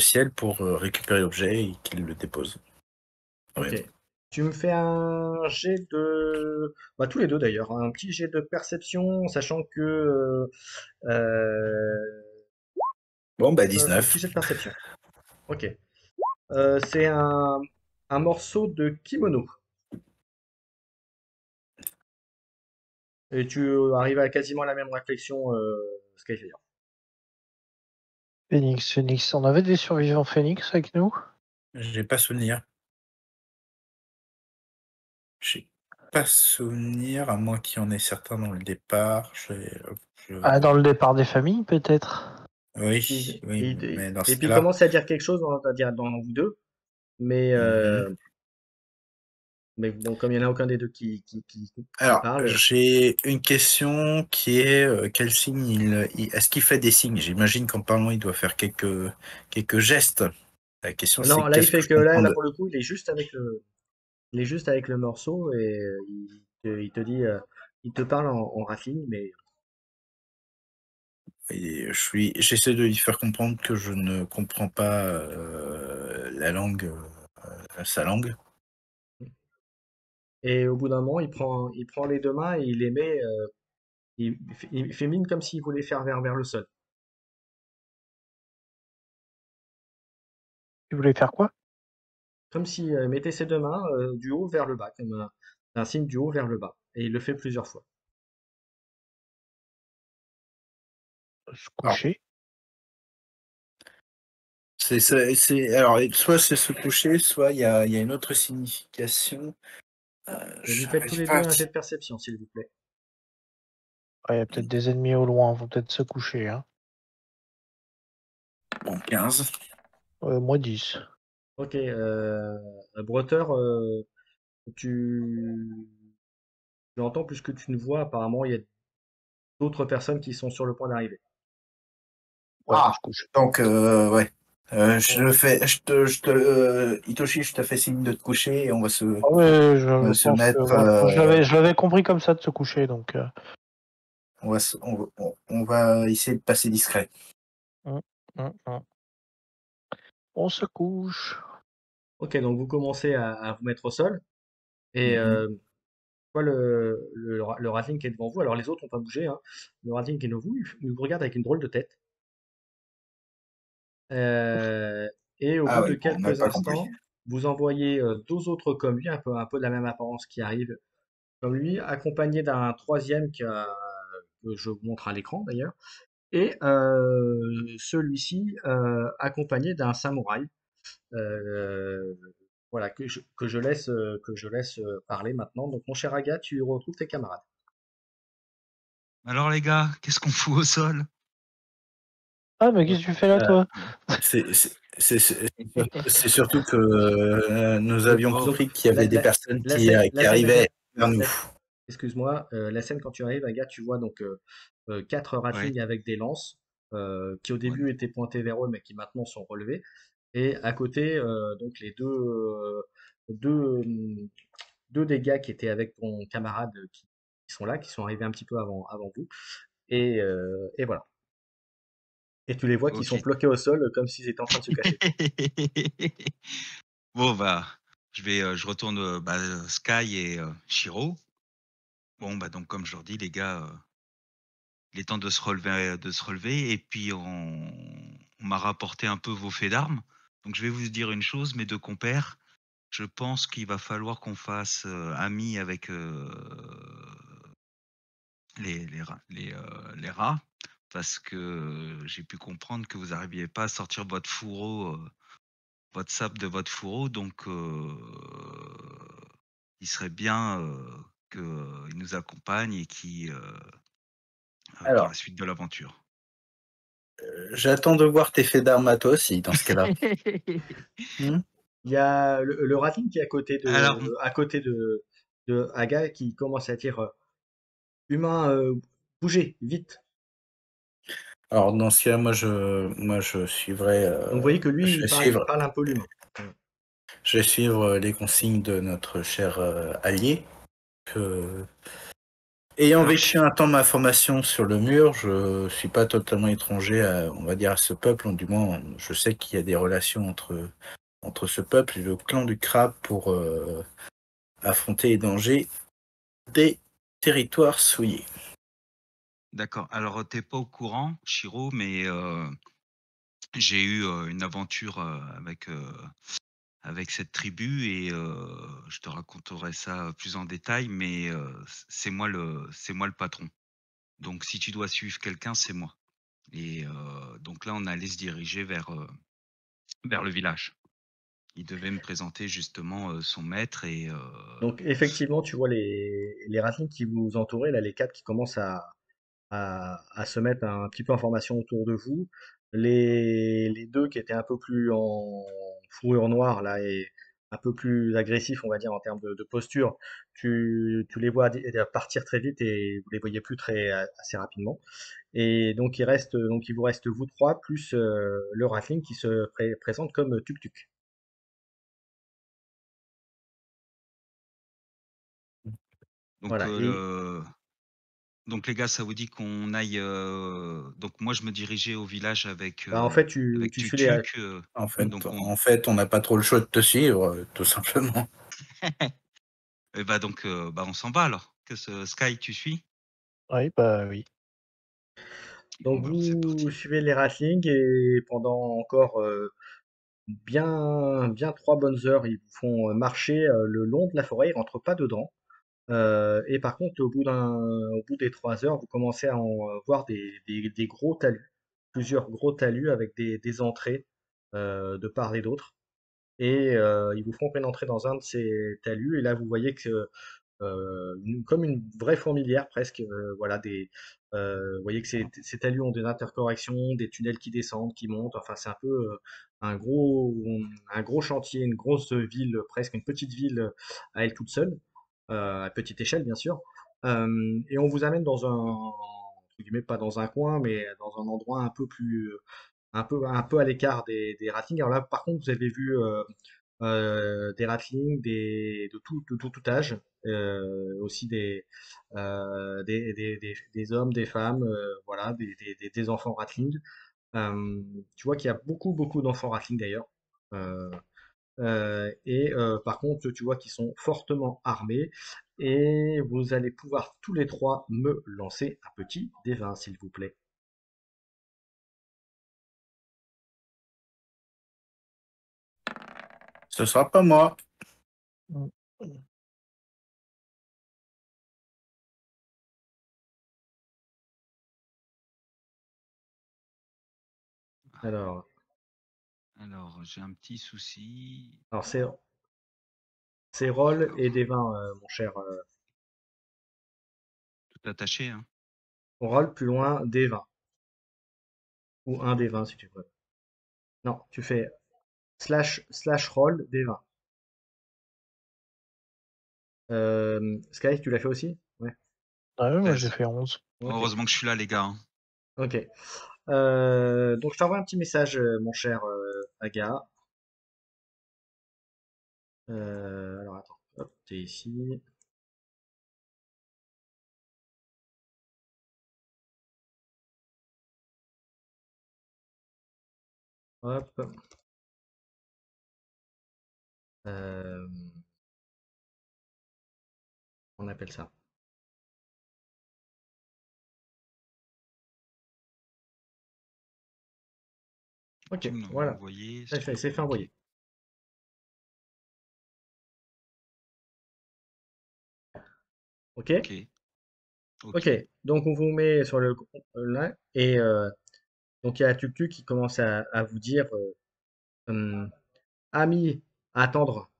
Speaker 3: ciel pour récupérer l'objet et qu'il le dépose.
Speaker 1: Ok.
Speaker 3: Ouais.
Speaker 1: Tu me fais un jet de... Bah, tous les deux d'ailleurs, hein, un petit jet de perception, sachant que...
Speaker 3: Bon, bah
Speaker 1: un petit
Speaker 3: 19.
Speaker 1: jet de perception. Ok. C'est un morceau de kimono. Et tu arrives à quasiment la même réflexion, Skyfire.
Speaker 2: Phoenix, Phoenix. On avait des survivants Phoenix avec nous?
Speaker 3: J'ai pas souvenir. J'ai pas souvenir, à moins qu'il y en ait certains dans le départ.
Speaker 2: Ah, dans le départ des familles, peut-être?
Speaker 3: Oui, oui, mais dans
Speaker 1: Et
Speaker 3: ce
Speaker 1: puis il
Speaker 3: cas-là.
Speaker 1: commence à dire quelque chose dans vous deux, mais,
Speaker 3: Mhm.
Speaker 1: euh, mais bon, comme il n'y en a aucun des deux qui
Speaker 3: Alors,
Speaker 1: parle,
Speaker 3: j'ai une question qui est quel signe est-ce qu'il fait des signes? J'imagine qu'en parlant, il doit faire quelques gestes. La question, c'est
Speaker 1: non, là il
Speaker 3: qu'est-ce que
Speaker 1: fait
Speaker 3: je
Speaker 1: que
Speaker 3: comprends
Speaker 1: là
Speaker 3: de.
Speaker 1: pour le coup, il est juste avec le morceau, et il te dit, il te parle en rafling, mais
Speaker 3: Et j'essaie de lui faire comprendre que je ne comprends pas la langue, sa langue.
Speaker 1: et au bout d'un moment, il prend les deux mains et il les met, il fait mine comme s'il voulait faire vers le sol.
Speaker 2: Tu voulais faire quoi?
Speaker 1: Comme s'il mettait ses deux mains du haut vers le bas, comme un signe du haut vers le bas. Et il le fait plusieurs fois.
Speaker 2: Se
Speaker 3: Alors,
Speaker 2: coucher.
Speaker 3: alors, soit c'est se coucher, soit il y a une autre signification.
Speaker 1: Et vous me faites tous
Speaker 3: J'arrive
Speaker 1: les
Speaker 3: pas
Speaker 1: deux
Speaker 3: à.
Speaker 1: un jet de perception, s'il vous plaît.
Speaker 2: Ouais, il y a peut-être des ennemis au loin, vont peut-être se coucher. Hein.
Speaker 3: Bon, 15.
Speaker 2: Moi 10.
Speaker 1: Ok, Breteur, tu, tu entends plus que tu ne vois. Apparemment, il y a d'autres personnes qui sont sur le point d'arriver.
Speaker 2: Ouais, on
Speaker 3: Ah,
Speaker 2: se couche.
Speaker 3: donc, ouais.
Speaker 2: On-
Speaker 3: Hitoshi, je te fais signe de te coucher et on va
Speaker 2: Ah ouais,
Speaker 3: on va
Speaker 2: je
Speaker 3: se
Speaker 2: pense que
Speaker 3: mettre,
Speaker 2: moi, je l'avais compris comme ça de se coucher, donc
Speaker 3: on va essayer de passer discret.
Speaker 2: hum, hum. On se couche.
Speaker 1: Ok, donc vous commencez à vous mettre au sol. Et
Speaker 3: Mhm.
Speaker 1: vois le Ratling qui est devant vous. Alors les autres n'ont pas bougé, hein. Le Ratling qui est devant vous, il vous regarde avec une drôle de tête. Euh, et au
Speaker 3: Ah
Speaker 1: bout de
Speaker 3: oui, bon, on n'avait
Speaker 1: quelques
Speaker 3: pas compris.
Speaker 1: instants, vous en voyez deux autres comme lui, un peu de la même apparence qui arrivent comme lui, accompagné d'un troisième que je vous montre à l'écran d'ailleurs, et celui-ci accompagné d'un samouraï. euh, voilà, que je laisse parler maintenant. Donc mon cher Aga, tu retrouves tes camarades.
Speaker 4: Alors les gars, qu'est-ce qu'on fout au sol?
Speaker 2: Ah, mais qu'est-ce que tu fais là,
Speaker 1: Euh,
Speaker 2: toi?
Speaker 3: C'est c'est- c'est- c'est surtout que nous
Speaker 1: donc,
Speaker 3: avions
Speaker 4: Oh,
Speaker 1: donc
Speaker 3: compris qu'il y avait des personnes
Speaker 1: la
Speaker 3: qui
Speaker 1: scène,
Speaker 3: arrivaient vers nous.
Speaker 1: la- excuse-moi, la scène quand tu arrives, Aga, tu vois donc quatre
Speaker 4: ouais,
Speaker 1: ratlings avec des lances qui au
Speaker 4: ouais.
Speaker 1: début étaient pointées vers eux, mais qui maintenant sont relevées. Et à côté, donc les deux, deux des gars qui étaient avec ton camarade qui sont là, qui sont arrivés un petit peu avant vous. Et voilà. Et tu les vois qui sont
Speaker 4: Ok.
Speaker 1: bloqués au sol comme s'ils étaient en train de se cacher.
Speaker 4: Bon bah, je retourne Sky et Shiro. Bon bah donc comme je leur dis les gars, il est temps de se relever et puis on m'a rapporté un peu vos faits d'armes. Donc je vais vous dire une chose, mes deux compères, je pense qu'il va falloir qu'on fasse amis avec les rats parce que j'ai pu comprendre que vous n'arriviez pas à sortir votre fourreau, votre sable de votre fourreau, donc il serait bien qu'il nous accompagne et qui dans la
Speaker 3: Alors,
Speaker 4: suite de l'aventure.
Speaker 3: j'attends de voir tes faits d'armes à toi aussi, dans ce cas-là. Hmm.
Speaker 1: Il y a le Ratling qui est
Speaker 4: Alors,
Speaker 1: à côté de Aga qui commence à dire Humain, bougez, vite.
Speaker 3: Alors, dans ce cas, moi, je suivrai,
Speaker 1: Donc vous voyez que lui,
Speaker 3: je vais suivre,
Speaker 1: il parle un peu l'humain.
Speaker 3: je vais suivre les consignes de notre cher allié. Que, ayant
Speaker 4: alors,
Speaker 3: vécu un temps ma formation sur le mur, je suis pas totalement étranger à, on va dire, à ce peuple. Du moins, je sais qu'il y a des relations entre ce peuple et le clan du crabe pour affronter les dangers des territoires souillés.
Speaker 4: d'accord. Alors, t'es pas au courant, Shiro, mais j'ai eu une aventure avec cette tribu et je te raconterai ça plus en détail, mais c'est moi le patron. Donc, si tu dois suivre quelqu'un, c'est moi. Et donc là, on allait se diriger vers le village. Il devait me présenter justement son maître et
Speaker 1: Donc effectivement, tu vois les Ratlings qui vous entouraient, là, les quatre qui commencent à se mettre un petit peu en formation autour de vous. Les deux qui étaient un peu plus en fourrure noire, là, et un peu plus agressifs, on va dire, en termes de posture, tu les vois partir très vite et vous les voyez plus assez rapidement. Et donc il vous reste vous trois, plus le Ratling qui se présente comme Tuk-Tuk.
Speaker 4: donc
Speaker 1: Voilà. Et
Speaker 4: donc les gars, ça vous dit qu'on aille donc moi je me dirigeais au village
Speaker 1: bah, en fait,
Speaker 4: avec
Speaker 1: tu suis les,
Speaker 4: Tutuk donc on
Speaker 3: En fait, on n'a pas trop le choix de te suivre, tout simplement.
Speaker 4: et bah donc bah on s'en va alors. Sky, tu suis?
Speaker 2: Oui, bah oui.
Speaker 4: Bon
Speaker 1: Donc
Speaker 4: bah alors c'est
Speaker 1: vous
Speaker 4: parti.
Speaker 1: suivez les Ratlings et pendant encore bien 3 bonnes heures, ils vous font marcher le long de la forêt, ils rentrent pas dedans. Et par contre, au bout des 3 heures, vous commencez à en voir des gros talus, plusieurs gros talus avec des entrées de part et d'autre. Et ils vous font pénétrer dans un de ces talus, et là vous voyez que comme une vraie fourmilière presque. Voilà, vous voyez que ces talus ont des interconnexions, des tunnels qui descendent, qui montent. Enfin, c'est un peu un gros, un gros chantier, une grosse ville, presque une petite ville à elle toute seule, à petite échelle bien sûr. Et on vous amène dans entre guillemets, pas dans un coin, mais dans un endroit un peu plus, un peu à l'écart des Rattlings. Alors là, par contre, vous avez vu des Ratlings, de tout âge, aussi des hommes, des femmes, voilà, des enfants Ratlings. Tu vois qu'il y a beaucoup d'enfants Ratlings d'ailleurs. Euh, Par contre, tu vois qu'ils sont fortement armés et vous allez pouvoir tous les trois me lancer un petit D20, s'il vous plaît.
Speaker 3: Ce sera pas moi.
Speaker 2: Mm.
Speaker 1: Alors,
Speaker 4: Alors, j'ai un petit souci.
Speaker 1: alors c'est roll et
Speaker 4: Alors,
Speaker 1: des 20, mon cher.
Speaker 4: tout attaché, hein.
Speaker 1: On roll plus loin des 20 ou un des 20 si tu veux. Non, tu fais slash roll des 20. Sky, tu l'as fait aussi? Ouais.
Speaker 2: Ah ouais, moi j'ai
Speaker 4: 13.
Speaker 2: fait 11.
Speaker 1: Ok.
Speaker 4: Heureusement que je suis là, les gars, hein.
Speaker 1: Ok. Donc je t'envoie un petit message, mon cher Aga. Alors attends, hop, t'es ici. Hop. Euh, on appelle ça. Ok,
Speaker 4: Tu me l'as
Speaker 1: voilà.
Speaker 4: envoyé
Speaker 1: C'est fait,
Speaker 4: sur.
Speaker 1: c'est fait
Speaker 4: Ok.
Speaker 1: envoyer. Ok?
Speaker 4: Ok.
Speaker 1: Ok.
Speaker 4: Ok.
Speaker 1: Donc on vous met sur le là et donc il y a Tuktuk qui commence à vous dire ami, attendre,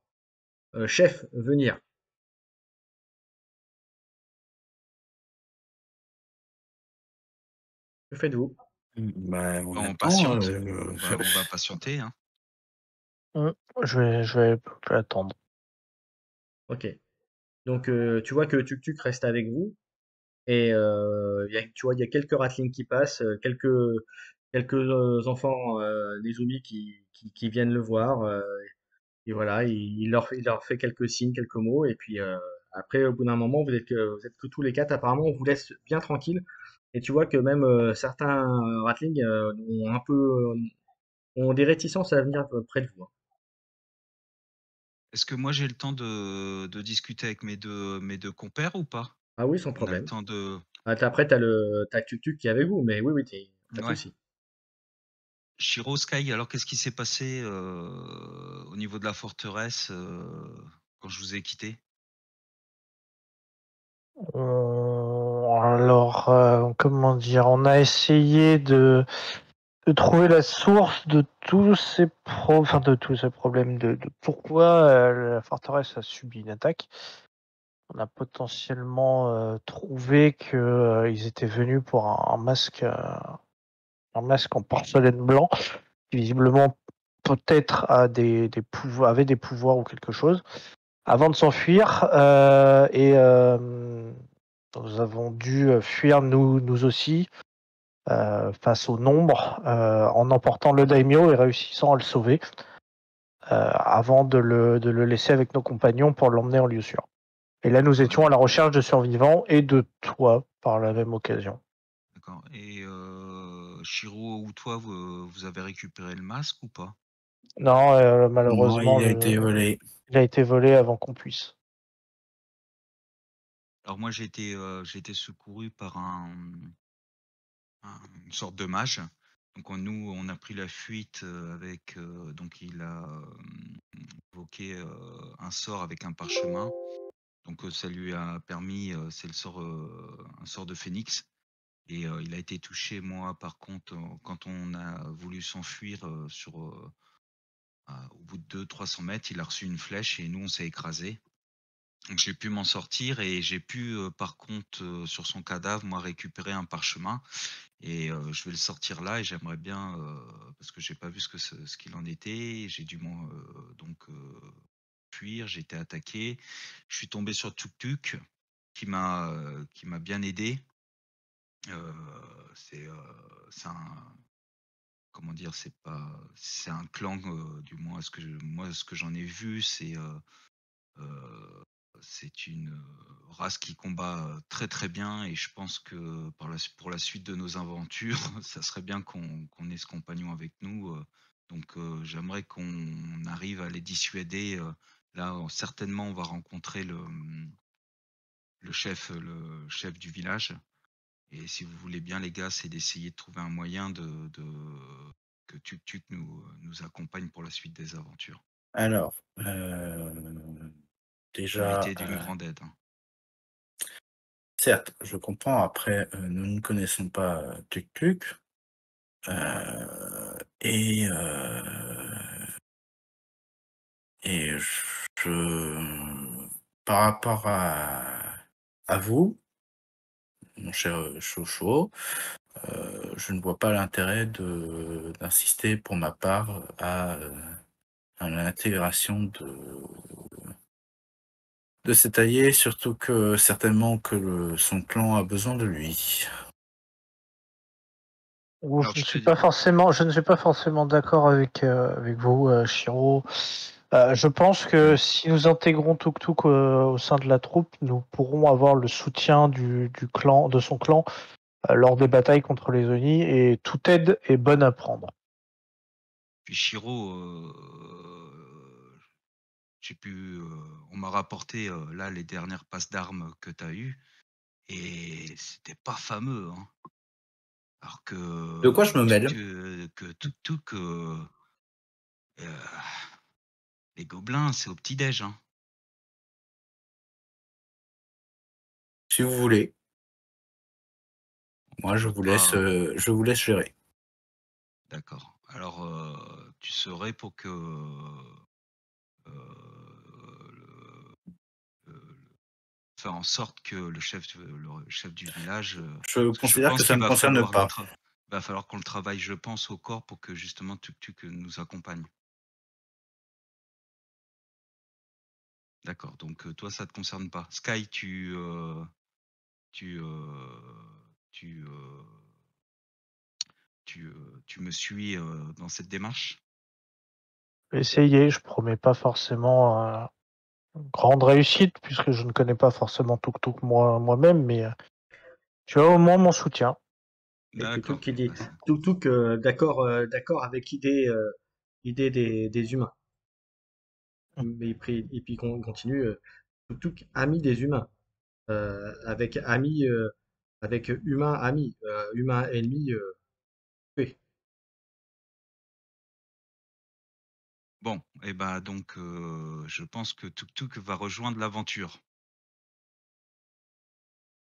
Speaker 1: chef, venir. Que faites-vous?
Speaker 3: Bah, on
Speaker 4: On
Speaker 3: attend.
Speaker 4: patiente, on va patienter, hein.
Speaker 2: Mmh. Je vais attendre.
Speaker 1: Ok. Donc, tu vois que Tuk reste avec vous. Et tu vois, il y a quelques ratlings qui passent, quelques enfants Nezumi qui viennent le voir. Et voilà, il leur fait quelques signes, quelques mots. Et puis après, au bout d'un moment, vous êtes que tous les quatre. Apparemment, on vous laisse bien tranquille. Et tu vois que même certains ratlings ont des réticences à venir près de vous, hein.
Speaker 4: Est-ce que moi j'ai le temps de discuter avec mes deux compères ou pas?
Speaker 1: Ah oui, sans
Speaker 4: On a le
Speaker 1: problème.
Speaker 4: temps de.
Speaker 1: Après, t'as Tuk qui est avec vous, mais oui, oui, pas de
Speaker 4: Ouais.
Speaker 1: souci.
Speaker 4: Shiro, Sky, alors qu'est-ce qui s'est passé au niveau de la forteresse quand je vous ai quitté?
Speaker 2: Alors, comment dire? On a essayé de trouver la source de de tous ces problèmes, de pourquoi la forteresse a subi une attaque. On a potentiellement trouvé qu'ils étaient venus pour un masque en porcelaine blanc, qui visiblement peut-être avait des pouvoirs ou quelque chose. Avant de s'enfuir, nous avons dû fuir nous aussi face au nombre, en emportant le daimyo et réussissant à le sauver, avant de le laisser avec nos compagnons pour l'emmener en lieu sûr. Et là, nous
Speaker 4: D'accord,
Speaker 2: étions à la recherche de survivants et de toi par la même occasion.
Speaker 4: d'accord. Et Shiro ou toi, vous avez récupéré le masque ou pas?
Speaker 2: Non,
Speaker 3: Non,
Speaker 2: malheureusement,
Speaker 3: il a été volé.
Speaker 2: il a été volé avant qu'on puisse.
Speaker 4: Alors moi j'ai été secouru par une sorte de mage. Donc nous, on a pris la fuite avec. Donc il a invoqué un sort avec un parchemin. Donc ça lui a permis, c'est un sort de phénix. Et il a été touché, moi, par contre, quand on a voulu s'enfuir au bout de 200-300 mètres, il a reçu une flèche et nous, on s'est écrasé. Donc j'ai pu m'en sortir et j'ai pu, par contre, sur son cadavre, moi, récupérer un parchemin. Et je vais le sortir là et j'aimerais bien, parce que j'ai pas vu ce qu'il en était, j'ai dû fuir, j'ai été attaqué. Je suis tombé sur Tuk qui m'a bien aidé. C'est un, comment dire, c'est un clan, du moins ce que j'en ai vu, euh, c'est une race qui combat très très bien et je pense que pour la suite de nos aventures, ça serait bien qu'on ait ce compagnon avec nous. Donc j'aimerais qu'on arrive à les dissuader. Là, certainement, on va rencontrer le chef du village. Et si vous voulez bien, les gars, c'est d'essayer de trouver un moyen que Tuk nous accompagne pour la suite des aventures.
Speaker 3: Alors,
Speaker 4: Il m'a
Speaker 3: déjà,
Speaker 4: été d'une grande aide, hein.
Speaker 3: certes, je comprends. Après, nous ne connaissons pas Tuk. Euh, et, euh, et par rapport à vous, mon cher Chocho, je ne vois pas l'intérêt d'insister pour ma part à l'intégration de cet allié, surtout que certainement que son clan a besoin de lui.
Speaker 4: Alors, je te
Speaker 2: Je ne suis pas forcément d'accord avec vous, Shiro. Je pense que si nous intégrons Tuk au sein de la troupe, nous pourrons avoir le soutien du clan, de son clan, lors des batailles contre les Oni, et toute aide est bonne à prendre.
Speaker 4: Puis Shiro, on m'a rapporté là les dernières passes d'armes que tu as eues et c'était pas fameux, hein. Alors
Speaker 3: De quoi je me mêle?
Speaker 4: que Tuk, les gobelins, c'est au petit-déj, hein.
Speaker 3: Si vous voulez. Moi,
Speaker 4: Je veux pas.
Speaker 3: je vous laisse gérer.
Speaker 4: D'accord. Alors, tu serais pour que faire en sorte que le chef du village,
Speaker 3: Je
Speaker 4: parce que je
Speaker 3: considère que
Speaker 4: pense
Speaker 3: ça
Speaker 4: qu'il
Speaker 3: ne me
Speaker 4: va
Speaker 3: concerne
Speaker 4: falloir
Speaker 3: pas.
Speaker 4: Va falloir qu'on le travaille, je pense, au corps pour que justement Tuk nous accompagne. D'accord, donc toi, ça te concerne pas. Sky, tu, tu, tu me suis dans cette démarche?
Speaker 2: Essayer, je promets pas forcément une grande réussite puisque je ne connais pas forcément Tuk moi-même, mais tu as au moins mon soutien.
Speaker 1: Et Toutouk
Speaker 4: D'accord.
Speaker 1: qui dit Toutouk, d'accord avec idée des humains. Mais et puis qu'on continue, Toutouk, ami des humains. Avec ami, avec humain ami, humain ennemi, tué.
Speaker 4: Bon, et ben donc je pense que Tuk va rejoindre l'aventure.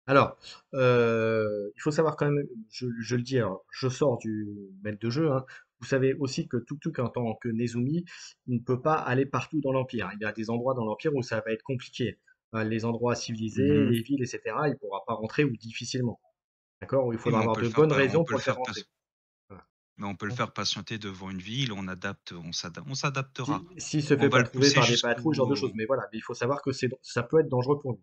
Speaker 1: Alors, il faut savoir quand même, je le dis, alors, je sors du maître de jeu, hein. Vous savez aussi que Tuk en tant que Nezumi, il ne peut pas aller partout dans l'Empire. Il y a des endroits dans l'Empire où ça va être compliqué. Les endroits civilisés,
Speaker 3: Mhm.
Speaker 1: les villes, etc., il ne pourra pas rentrer ou difficilement. D'accord? Où il
Speaker 4: Oui,
Speaker 1: faudra
Speaker 4: mais
Speaker 1: avoir de bonnes
Speaker 4: on
Speaker 1: raisons
Speaker 4: peut
Speaker 1: pour
Speaker 4: le
Speaker 1: le faire
Speaker 4: faire
Speaker 1: rentrer. Voilà.
Speaker 4: mais on peut le faire patienter devant une ville, on s'adaptera.
Speaker 1: S'il se
Speaker 4: On
Speaker 1: fait
Speaker 4: va
Speaker 1: pas
Speaker 4: le
Speaker 1: trouver
Speaker 4: pousser
Speaker 1: par des patrouilles, ce genre de
Speaker 4: jusqu'au
Speaker 1: choses. Mais voilà, mais il faut savoir que ça peut être dangereux pour lui.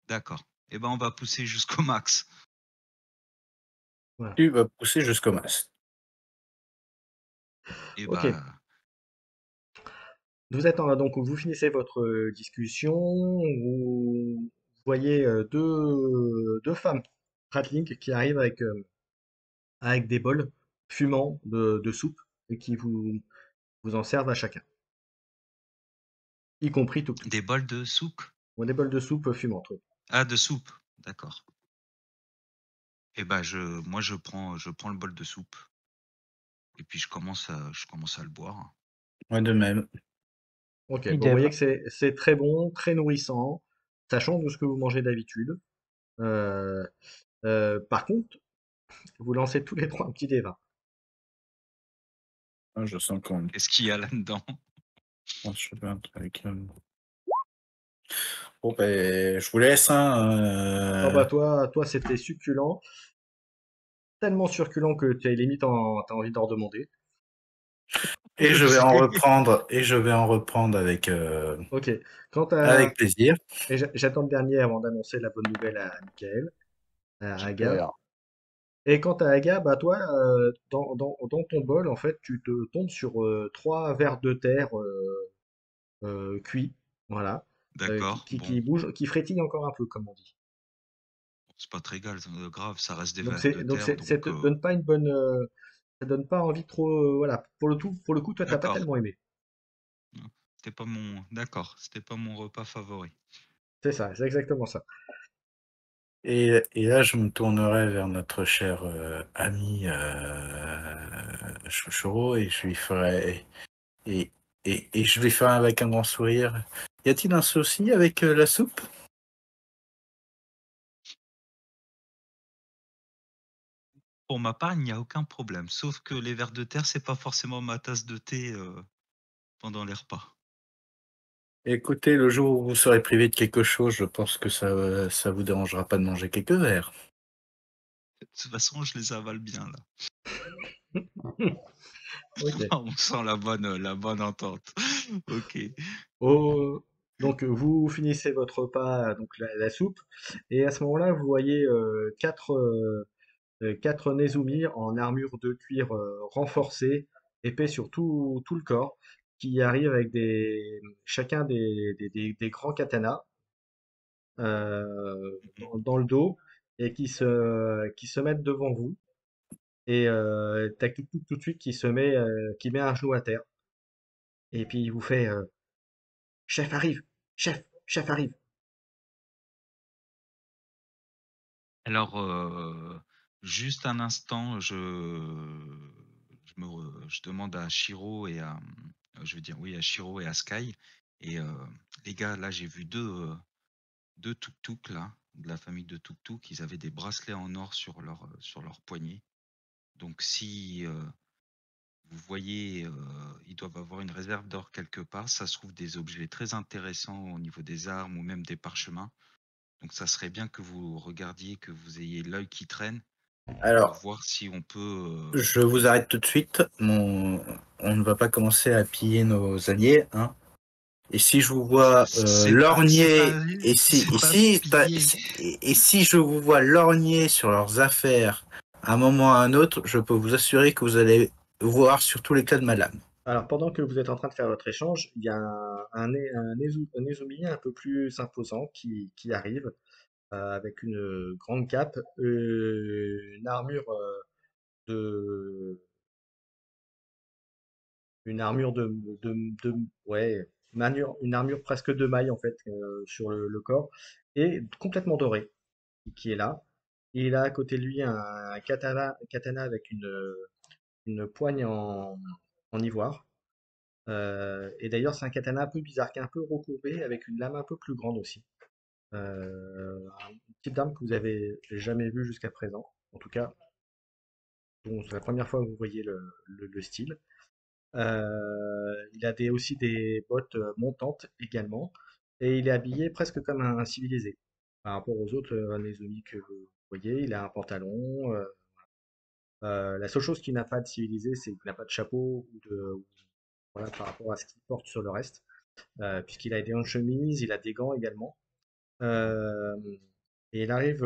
Speaker 4: d'accord. Et ben on va pousser jusqu'au max.
Speaker 1: Voilà.
Speaker 3: Tu vas pousser jusqu'au masque.
Speaker 4: Et
Speaker 1: Ok.
Speaker 4: ben
Speaker 1: Donc vous finissez votre discussion, vous voyez deux femmes Pratling qui arrivent avec des bols fumants de soupe et qui vous en servent à chacun, y compris Tuk Tuk.
Speaker 4: des bols de soupe?
Speaker 1: Bon, des bols de soupe fumantes, oui.
Speaker 4: Ah, de soupe, d'accord. Et ben moi je prends le bol de soupe et puis je commence à le boire.
Speaker 3: Moi de même.
Speaker 1: Ok, bon, vous voyez
Speaker 2: Idem.
Speaker 1: que c'est très bon, très nourrissant, ça change de ce que vous mangez d'habitude. Euh, par contre, vous lancez tous les trois un petit dé 20.
Speaker 3: Ah, je sens qu'on
Speaker 4: Qu'est-ce qu'il y a là-dedans?
Speaker 3: je sais pas, avec, bon, ben, je vous laisse, hein,
Speaker 1: Oh bah toi c'était succulent, tellement succulent que tu as limite t'as envie d'en redemander.
Speaker 3: et je vais en reprendre
Speaker 1: Ok, quant à...
Speaker 3: avec plaisir.
Speaker 1: Et j'attends le dernier avant d'annoncer la bonne nouvelle à Michael, à Aga.
Speaker 2: Super.
Speaker 1: Et quant à Aga, bah toi, dans ton bol, en fait, tu te tombes sur trois vers de terre cuits, voilà,
Speaker 4: D'accord, bon,
Speaker 1: qui bougent, qui frétillent encore un peu, comme on dit.
Speaker 4: c'est pas très grave, ça reste des
Speaker 1: Donc
Speaker 4: vers de terre,
Speaker 1: ça
Speaker 4: donc
Speaker 1: te donne pas une bonne, ça donne pas envie de trop, voilà. Pour le coup, toi, t'as pas
Speaker 4: d'accord.
Speaker 1: tellement aimé.
Speaker 4: C'était pas mon repas favori.
Speaker 1: C'est ça, c'est exactement ça.
Speaker 3: Et là, je me tournerai vers notre cher ami Chouchoro et je lui ferai et, et je lui ferai avec un grand sourire. Y a-t-il un souci avec la soupe?
Speaker 4: Pour ma part, il n'y a aucun problème, sauf que les vers de terre, c'est pas forcément ma tasse de thé, pendant les repas.
Speaker 3: Écoutez, le jour où vous serez privé de quelque chose, je pense que ça vous dérangera pas de manger quelques verres.
Speaker 4: De toute façon, je les avale bien là.
Speaker 1: Ok.
Speaker 4: On sent la bonne entente. OK.
Speaker 1: Au- donc vous finissez votre repas, donc la soupe, et à ce moment-là, vous voyez quatre Nezumi en armure de cuir renforcée, épais sur tout le corps, qui arrivent avec chacun des grands katanas dans le dos et qui se mettent devant vous. Et t'as tout de suite qui met un genou à terre. Et puis il vous fait chef arrive, chef arrive.
Speaker 4: Alors, juste un instant, je demande à Shiro et à, je veux dire, oui, à Shiro et à Sky. Et les gars, là, j'ai vu deux tuk-tuk, là, de la famille de tuk-tuk. Ils avaient des bracelets en or sur leur poignet. Donc, si vous voyez, ils doivent avoir une réserve d'or quelque part. Ça se trouve des objets très intéressants au niveau des armes ou même des parchemins. Donc, ça serait bien que vous regardiez, que vous ayez l'œil qui traîne pour
Speaker 3: Alors,
Speaker 4: voir si on peut.
Speaker 3: je vous arrête tout de suite. On ne va pas commencer à piller nos alliés, hein. Et si je vous vois
Speaker 4: C'est
Speaker 3: lorgner,
Speaker 4: pas,
Speaker 3: et
Speaker 4: c'est pas pillé.
Speaker 3: si je vous vois lorgner sur leurs affaires à un moment ou à un autre, je peux vous assurer que vous allez voir sur tous les cas de ma lame.
Speaker 1: Alors, pendant que vous êtes en train de faire votre échange, il y a un Nezumi un peu plus imposant qui arrive avec une grande cape, une armure de, une armure ouais, une armure presque de maille en fait sur le corps et complètement dorée qui est là. Et il a à côté de lui un katana avec une poigne en ivoire. Et d'ailleurs, c'est un katana un peu bizarre, qui est un peu recourbé, avec une lame un peu plus grande aussi. Un type d'arme que vous avez jamais vu jusqu'à présent. En tout cas, bon, c'est la première fois que vous voyez le style. Il a aussi des bottes montantes également. Et il est habillé presque comme un civilisé. Par rapport aux autres Nezumi que vous voyez, il a un pantalon. La seule chose qu'il n'a pas de civilisé, c'est qu'il n'a pas de chapeau voilà, par rapport à ce qu'il porte sur le reste. Puisqu'il a des hanches chemises, il a des gants également. Euh, et il arrive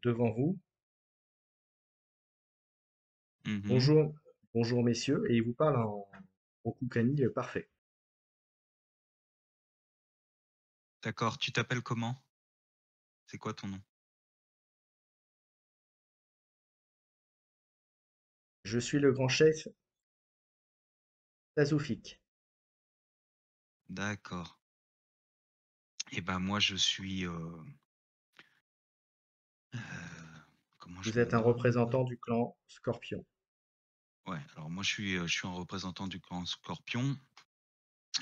Speaker 1: devant vous.
Speaker 4: Mhm.
Speaker 1: Bonjour, bonjour messieurs, et il vous parle en Rokugan parfait.
Speaker 4: D'accord, tu t'appelles comment? C'est quoi ton nom?
Speaker 1: Je suis le grand chef Tazufik.
Speaker 4: D'accord. Et ben moi je suis. Euh, comment je
Speaker 1: Vous
Speaker 4: me
Speaker 1: êtes un représentant
Speaker 4: nomme?
Speaker 1: du clan Scorpion.
Speaker 4: Ouais, alors moi je suis un représentant du clan Scorpion.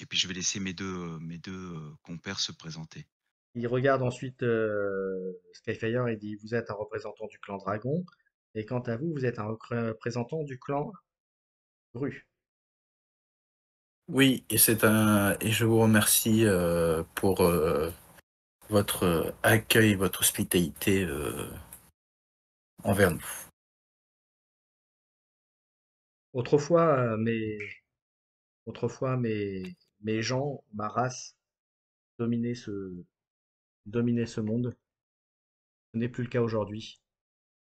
Speaker 4: Et puis je vais laisser mes deux compères se présenter.
Speaker 1: Il regarde ensuite Skyfire et dit vous êtes un représentant du clan Dragon. Et quant à vous, vous êtes un représentant du clan Grue.
Speaker 3: Oui, et je vous remercie pour votre accueil, votre hospitalité envers nous.
Speaker 1: Autrefois, autrefois mes gens, ma race, dominaient dominaient ce monde. Ce n'est plus le cas aujourd'hui.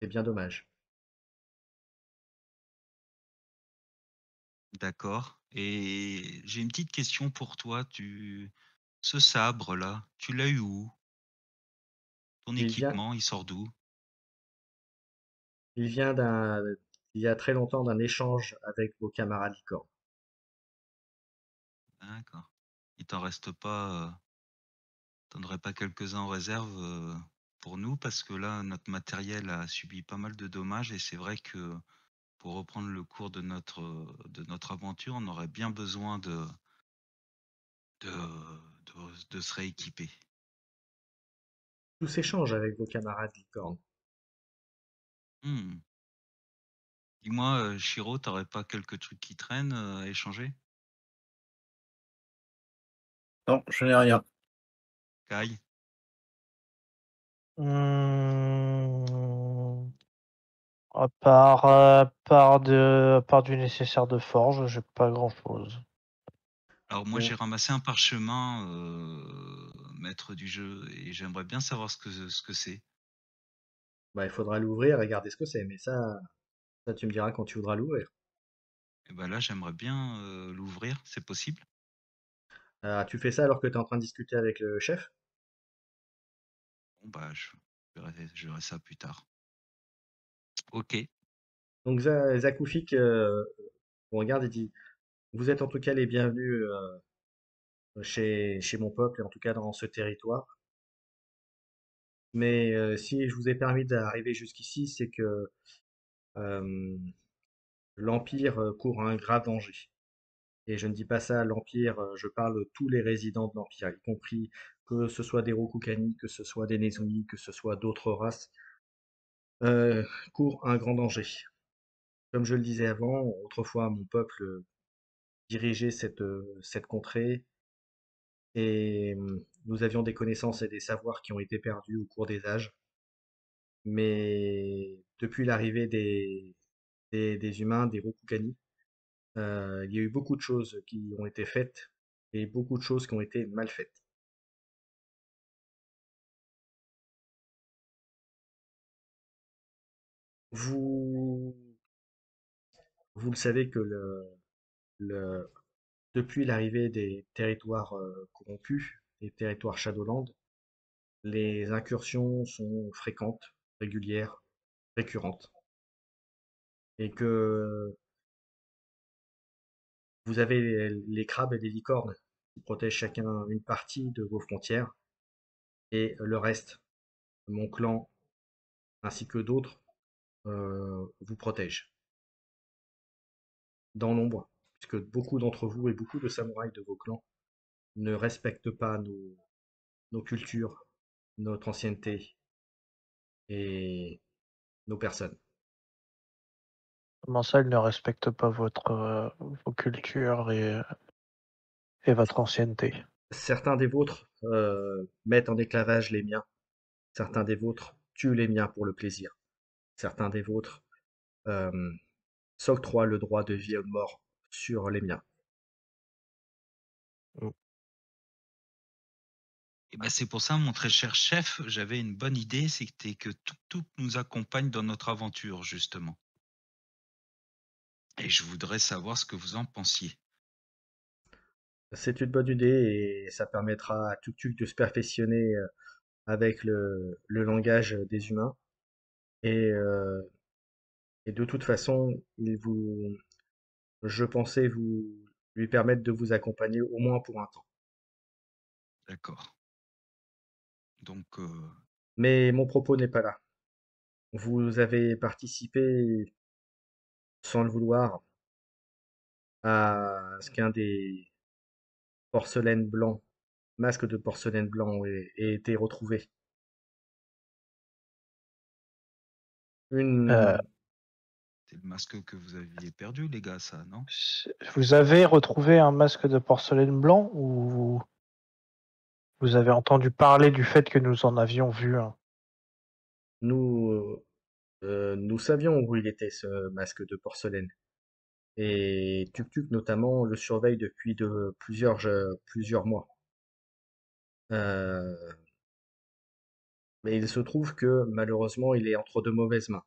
Speaker 1: C'est bien dommage.
Speaker 4: D'accord. Et j'ai une petite question pour toi. Ce sabre-là, tu l'as eu où? Ton
Speaker 1: Il vient,
Speaker 4: équipement, il sort d'où?
Speaker 1: il vient il y a très longtemps d'un échange avec vos camarades licornes.
Speaker 4: D'accord. Il t'en reste pas, t'en aurais pas quelques-uns en réserve pour nous? Parce que là, notre matériel a subi pas mal de dommages et c'est vrai que pour reprendre le cours de notre aventure, on aurait bien besoin de se rééquiper.
Speaker 1: Tout s'échange avec vos camarades licornes.
Speaker 4: Hmm. Dis-moi, Shiro, t'aurais pas quelques trucs qui traînent à échanger?
Speaker 3: Non, je n'ai rien.
Speaker 4: Kai?
Speaker 2: Mmh, à part du nécessaire de forge, j'ai pas grand-chose.
Speaker 4: Alors moi,
Speaker 1: Bon,
Speaker 4: j'ai ramassé un parchemin, maître du jeu, et j'aimerais bien savoir ce que c'est.
Speaker 1: bah, il faudra l'ouvrir et regarder ce que c'est, mais ça tu me diras quand tu voudras l'ouvrir.
Speaker 4: Et ben là, j'aimerais bien l'ouvrir, c'est possible?
Speaker 1: Tu fais ça alors que tu es en train de discuter avec le chef.
Speaker 4: Bon bah, je verrai ça plus tard. Ok.
Speaker 1: Donc Zakufik vous regarde et dit, vous êtes en tout cas les bienvenus chez mon peuple, et en tout cas dans ce territoire. Mais si je vous ai permis d'arriver jusqu'ici, c'est que euh, l'Empire court un grave danger. Et je ne dis pas ça à l'Empire, je parle de tous les résidents de l'Empire, y compris que ce soit des Rokukani, que ce soit des Nezumi, que ce soit d'autres races, euh, court un grand danger. Comme je le disais avant, autrefois mon peuple dirigeait cette contrée et nous avions des connaissances et des savoirs qui ont été perdus au cours des âges. Mais depuis l'arrivée des humains, des Rokugani, il y a eu beaucoup de choses qui ont été faites et beaucoup de choses qui ont été mal faites. Vous, vous le savez que le- depuis l'arrivée des territoires corrompus, des territoires Shadowland, les incursions sont fréquentes, régulières, récurrentes, et que vous avez les crabes et les licornes qui protègent chacun une partie de vos frontières, et le reste, mon clan ainsi que d'autres, vous protègent dans l'ombre, puisque beaucoup d'entre vous et beaucoup de samouraïs de vos clans ne respectent pas nos cultures, notre ancienneté et nos personnes.
Speaker 2: Comment ça, ils ne respectent pas vos cultures et votre ancienneté?
Speaker 1: Certains des vôtres mettent en esclavage les miens, certains des vôtres tuent les miens pour le plaisir, certains des vôtres euh, s'octroient le droit de vie ou de mort sur les miens.
Speaker 2: Mm.
Speaker 4: Et ben c'est pour ça, mon très cher chef, j'avais une bonne idée, c'était que Tuk nous accompagne dans notre aventure, justement. Et je voudrais savoir ce que vous en pensiez.
Speaker 1: C'est une bonne idée et ça permettra à Tuk de se perfectionner avec le langage des humains. Et, euh, et de toute façon, je pensais lui permettre de vous accompagner au moins pour un temps.
Speaker 4: D'accord. Donc,
Speaker 1: Mais mon propos n'est pas là. Vous avez participé, sans le vouloir, à ce qu'un des porcelaines blancs, masques de porcelaine blanc ait été retrouvé.
Speaker 2: Euh,
Speaker 1: Une,
Speaker 4: c'est le masque que vous aviez perdu, les gars, ça, non?
Speaker 2: vous avez retrouvé un masque de porcelaine blanc ou vous avez entendu parler du fait que nous en avions vu un?
Speaker 1: nous, nous savions où il était, ce masque de porcelaine. Et Tuk notamment le surveille depuis de plusieurs mois. Euh, mais il se trouve que malheureusement il est entre de mauvaises mains.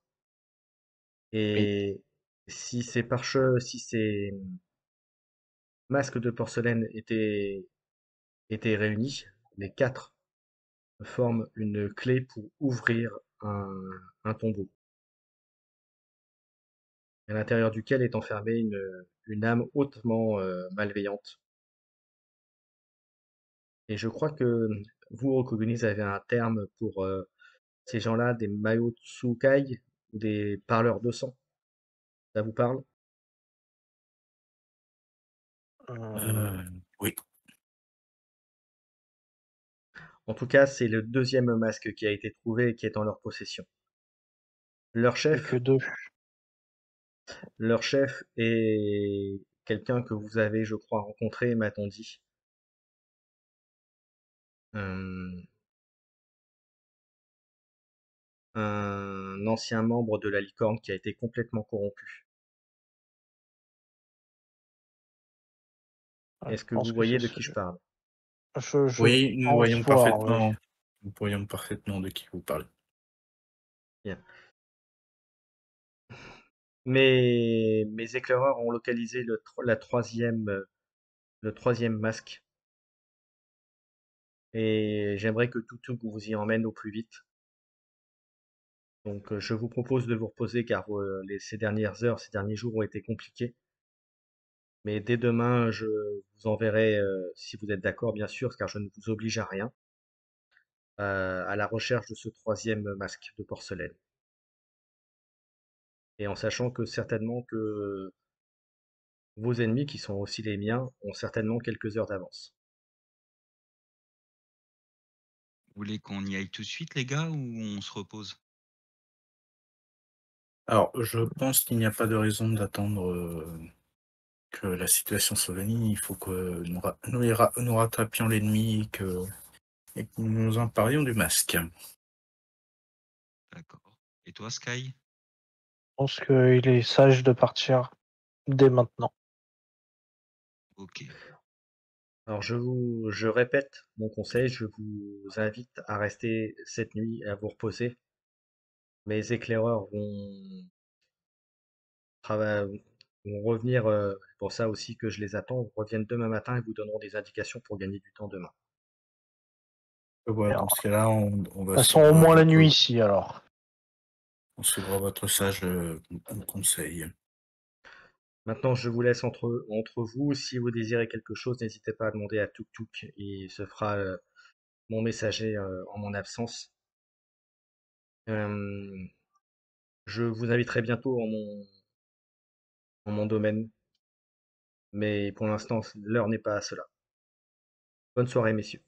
Speaker 2: Oui.
Speaker 1: Et si ces masques de porcelaine étaient réunis, les quatre forment une clé pour ouvrir un tombeau, à l'intérieur duquel est enfermée une âme hautement malveillante. Et je crois que vous, Rokuguni, avez un terme pour ces gens-là, des Maotsukai ou des parleurs de sang. Ça vous parle?
Speaker 2: Euh,
Speaker 3: Oui.
Speaker 1: En tout cas, c'est le deuxième masque qui a été trouvé et qui est en leur possession. Leur
Speaker 2: et que
Speaker 1: chef,
Speaker 2: deux.
Speaker 1: leur chef est quelqu'un que vous avez, je crois, rencontré, m'a-t-on dit. Euh, un ancien membre de la licorne qui a été complètement corrompu.
Speaker 2: Ouais, je
Speaker 1: Est-ce que vous
Speaker 2: pense que
Speaker 1: voyez
Speaker 2: c'est
Speaker 1: de
Speaker 2: ce.
Speaker 1: qui je parle?
Speaker 2: Je
Speaker 3: Oui,
Speaker 2: pense voir, oui.
Speaker 3: nous voyons parfaitement de qui vous parlez.
Speaker 1: Bien. Mes éclaireurs ont localisé le troisième masque et j'aimerais que Toutou vous y emmène au plus vite. Donc je vous propose de vous reposer car ces dernières heures, ces derniers jours ont été compliqués. Mais dès demain, je vous enverrai, si vous êtes d'accord bien sûr, car je ne vous oblige à rien, à la recherche de ce troisième masque de porcelaine. Et en sachant que certainement que vos ennemis, qui sont aussi les miens, ont certainement quelques heures d'avance.
Speaker 4: Vous voulez qu'on y aille tout de suite, les gars, ou on se repose?
Speaker 3: Alors, je pense qu'il n'y a pas de raison d'attendre que la situation s'envenime. Il faut que nous rattrapions l'ennemi et que nous nous emparions du masque.
Speaker 4: D'accord. Et toi, Sky?
Speaker 2: pense qu'il est sage de partir dès maintenant.
Speaker 4: Ok.
Speaker 1: Alors je répète mon conseil, je vous invite à rester cette nuit et à vous reposer. Mes éclaireurs vont revenir, pour ça aussi que je les attends, reviennent demain matin et vous donneront des indications pour gagner du temps demain.
Speaker 3: Voilà, dans ce cas-là, on va
Speaker 2: Passons au
Speaker 3: suivre
Speaker 2: moins la
Speaker 3: votre,
Speaker 2: nuit ici alors.
Speaker 3: on suivra votre sage conseil.
Speaker 1: Maintenant, je vous laisse entre vous. Si vous désirez quelque chose, n'hésitez pas à demander à Tuk Tuk. Il se fera mon messager en mon absence. Euh, je vous inviterai bientôt en mon domaine, mais pour l'instant, l'heure n'est pas à cela. Bonne soirée, messieurs.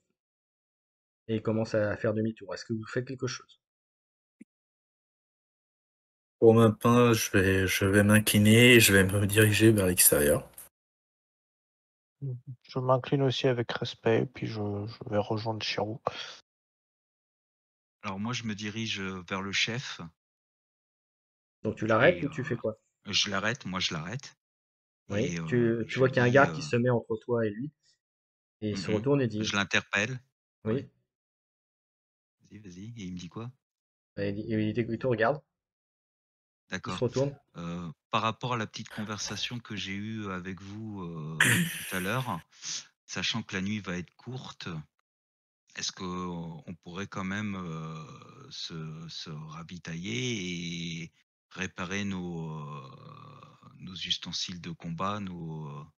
Speaker 1: Et il commence à faire demi-tour. Est-ce que vous faites quelque chose?
Speaker 3: Pour ma part, je vais m'incliner et je vais me diriger vers l'extérieur.
Speaker 2: Je m'incline aussi avec respect, puis je vais rejoindre Shiro.
Speaker 4: Alors moi, je me dirige vers le chef
Speaker 1: Donc tu l'arrêtes
Speaker 4: et
Speaker 1: ou tu fais quoi?
Speaker 4: je l'arrête. Moi, je l'arrête
Speaker 1: Oui.
Speaker 4: et
Speaker 1: Tu
Speaker 4: je
Speaker 1: vois
Speaker 4: lui
Speaker 1: qu'il y a un
Speaker 4: dis,
Speaker 1: garde qui se met entre toi et lui, et il se retourne et dit,
Speaker 4: je l'interpelle. Ouais,
Speaker 1: oui.
Speaker 4: vas-y, vas-y. Et il me dit quoi?
Speaker 1: Et il te regarde, il se
Speaker 4: D'accord.
Speaker 1: retourne.
Speaker 4: Par rapport à la petite conversation que j'ai eue avec vous tout à l'heure, sachant que la nuit va être courte, est-ce qu'on pourrait quand même se ravitailler et réparer nos ustensiles de combat, nos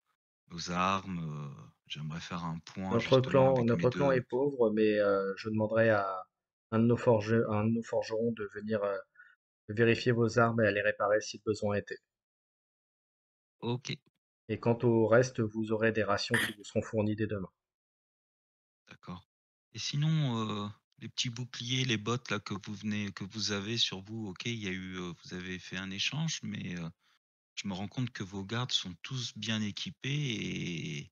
Speaker 4: armes? J'aimerais faire un point justement avec mes
Speaker 1: Notre clan est
Speaker 4: deux.
Speaker 1: pauvre, mais je demanderai à un de nos forgerons de venir vérifier vos armes et à les réparer si besoin était.
Speaker 4: Ok,
Speaker 1: Et quant au reste, vous aurez des rations qui vous seront fournies dès demain.
Speaker 4: d'accord. Et sinon, les petits boucliers, les bottes là que vous avez sur vous, ok, il y a eu, vous avez fait un échange, mais je me rends compte que vos gardes sont tous bien équipés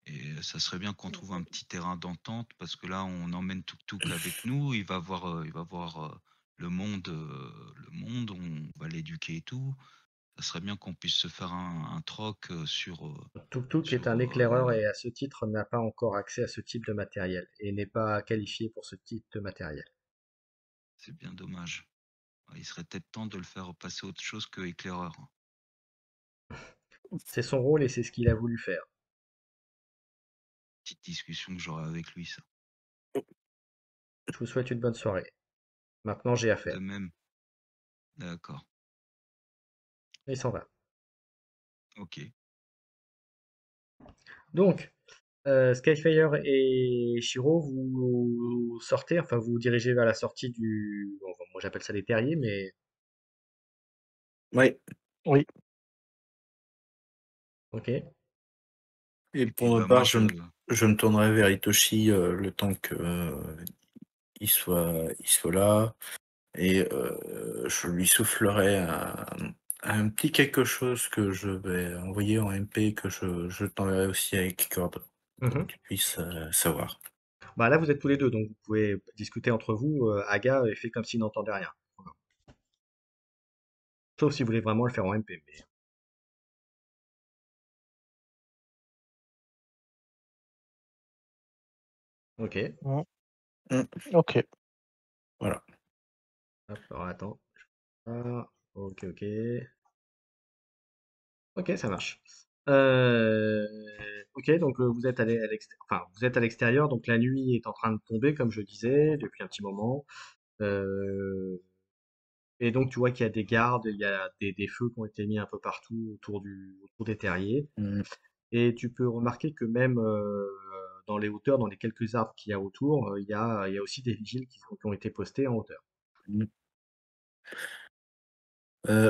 Speaker 4: et ça serait bien qu'on trouve un petit terrain d'entente parce que là, on emmène Tuk Tuk avec nous. Il va voir le monde. On va l'éduquer et tout. Ça serait bien qu'on puisse se faire un troc
Speaker 1: Tuk Tuk est un éclaireur et à ce titre n'a pas encore accès à ce type de matériel et n'est pas qualifié pour ce type de matériel.
Speaker 4: c'est bien dommage. Il serait peut-être temps de le faire passer autre chose que éclaireur.
Speaker 1: C'est son rôle et c'est ce qu'il a voulu faire.
Speaker 4: Petite discussion que j'aurai avec lui, ça.
Speaker 1: Je vous souhaite une bonne soirée. Maintenant, j'ai
Speaker 4: De
Speaker 1: affaire.
Speaker 4: même. D'accord.
Speaker 1: Et il s'en va.
Speaker 4: Ok.
Speaker 1: Donc, Skyfire et Shiro, vous sortez, enfin vous vous dirigez vers la sortie bon, moi j'appelle ça des terriers, mais
Speaker 3: Oui.
Speaker 2: Oui.
Speaker 1: ok.
Speaker 3: Et
Speaker 4: Et puis
Speaker 3: pour ma
Speaker 4: bah moi
Speaker 3: part, je me tournerai vers Itoshi le temps que il soit là. Et je lui soufflerai un petit quelque chose que je vais envoyer en MP, que je t'enverrai aussi avec corde, pour que
Speaker 1: Mhm.
Speaker 3: tu puisses savoir.
Speaker 1: Bah là vous êtes tous les deux, donc vous pouvez discuter entre vous. Aga fait comme s'il n'entendait rien. Voilà. Sauf si vous voulez vraiment le faire en MP. Mais... Ok.
Speaker 3: Mm.
Speaker 2: Ok.
Speaker 3: Voilà.
Speaker 1: Hop, alors attends. Ah, ok, ok. Ok, ça marche. Euh, ok, donc vous êtes enfin, vous êtes à l'extérieur, donc la nuit est en train de tomber, comme je disais, depuis un petit moment. Euh, et donc tu vois qu'il y a des gardes, il y a des feux qui ont été mis un peu partout autour des terriers.
Speaker 3: Mm.
Speaker 1: Et tu peux remarquer que même dans les hauteurs, dans les quelques arbres qu'il y a autour, il y a aussi des vigiles qui ont été postés en hauteur.
Speaker 3: Mm.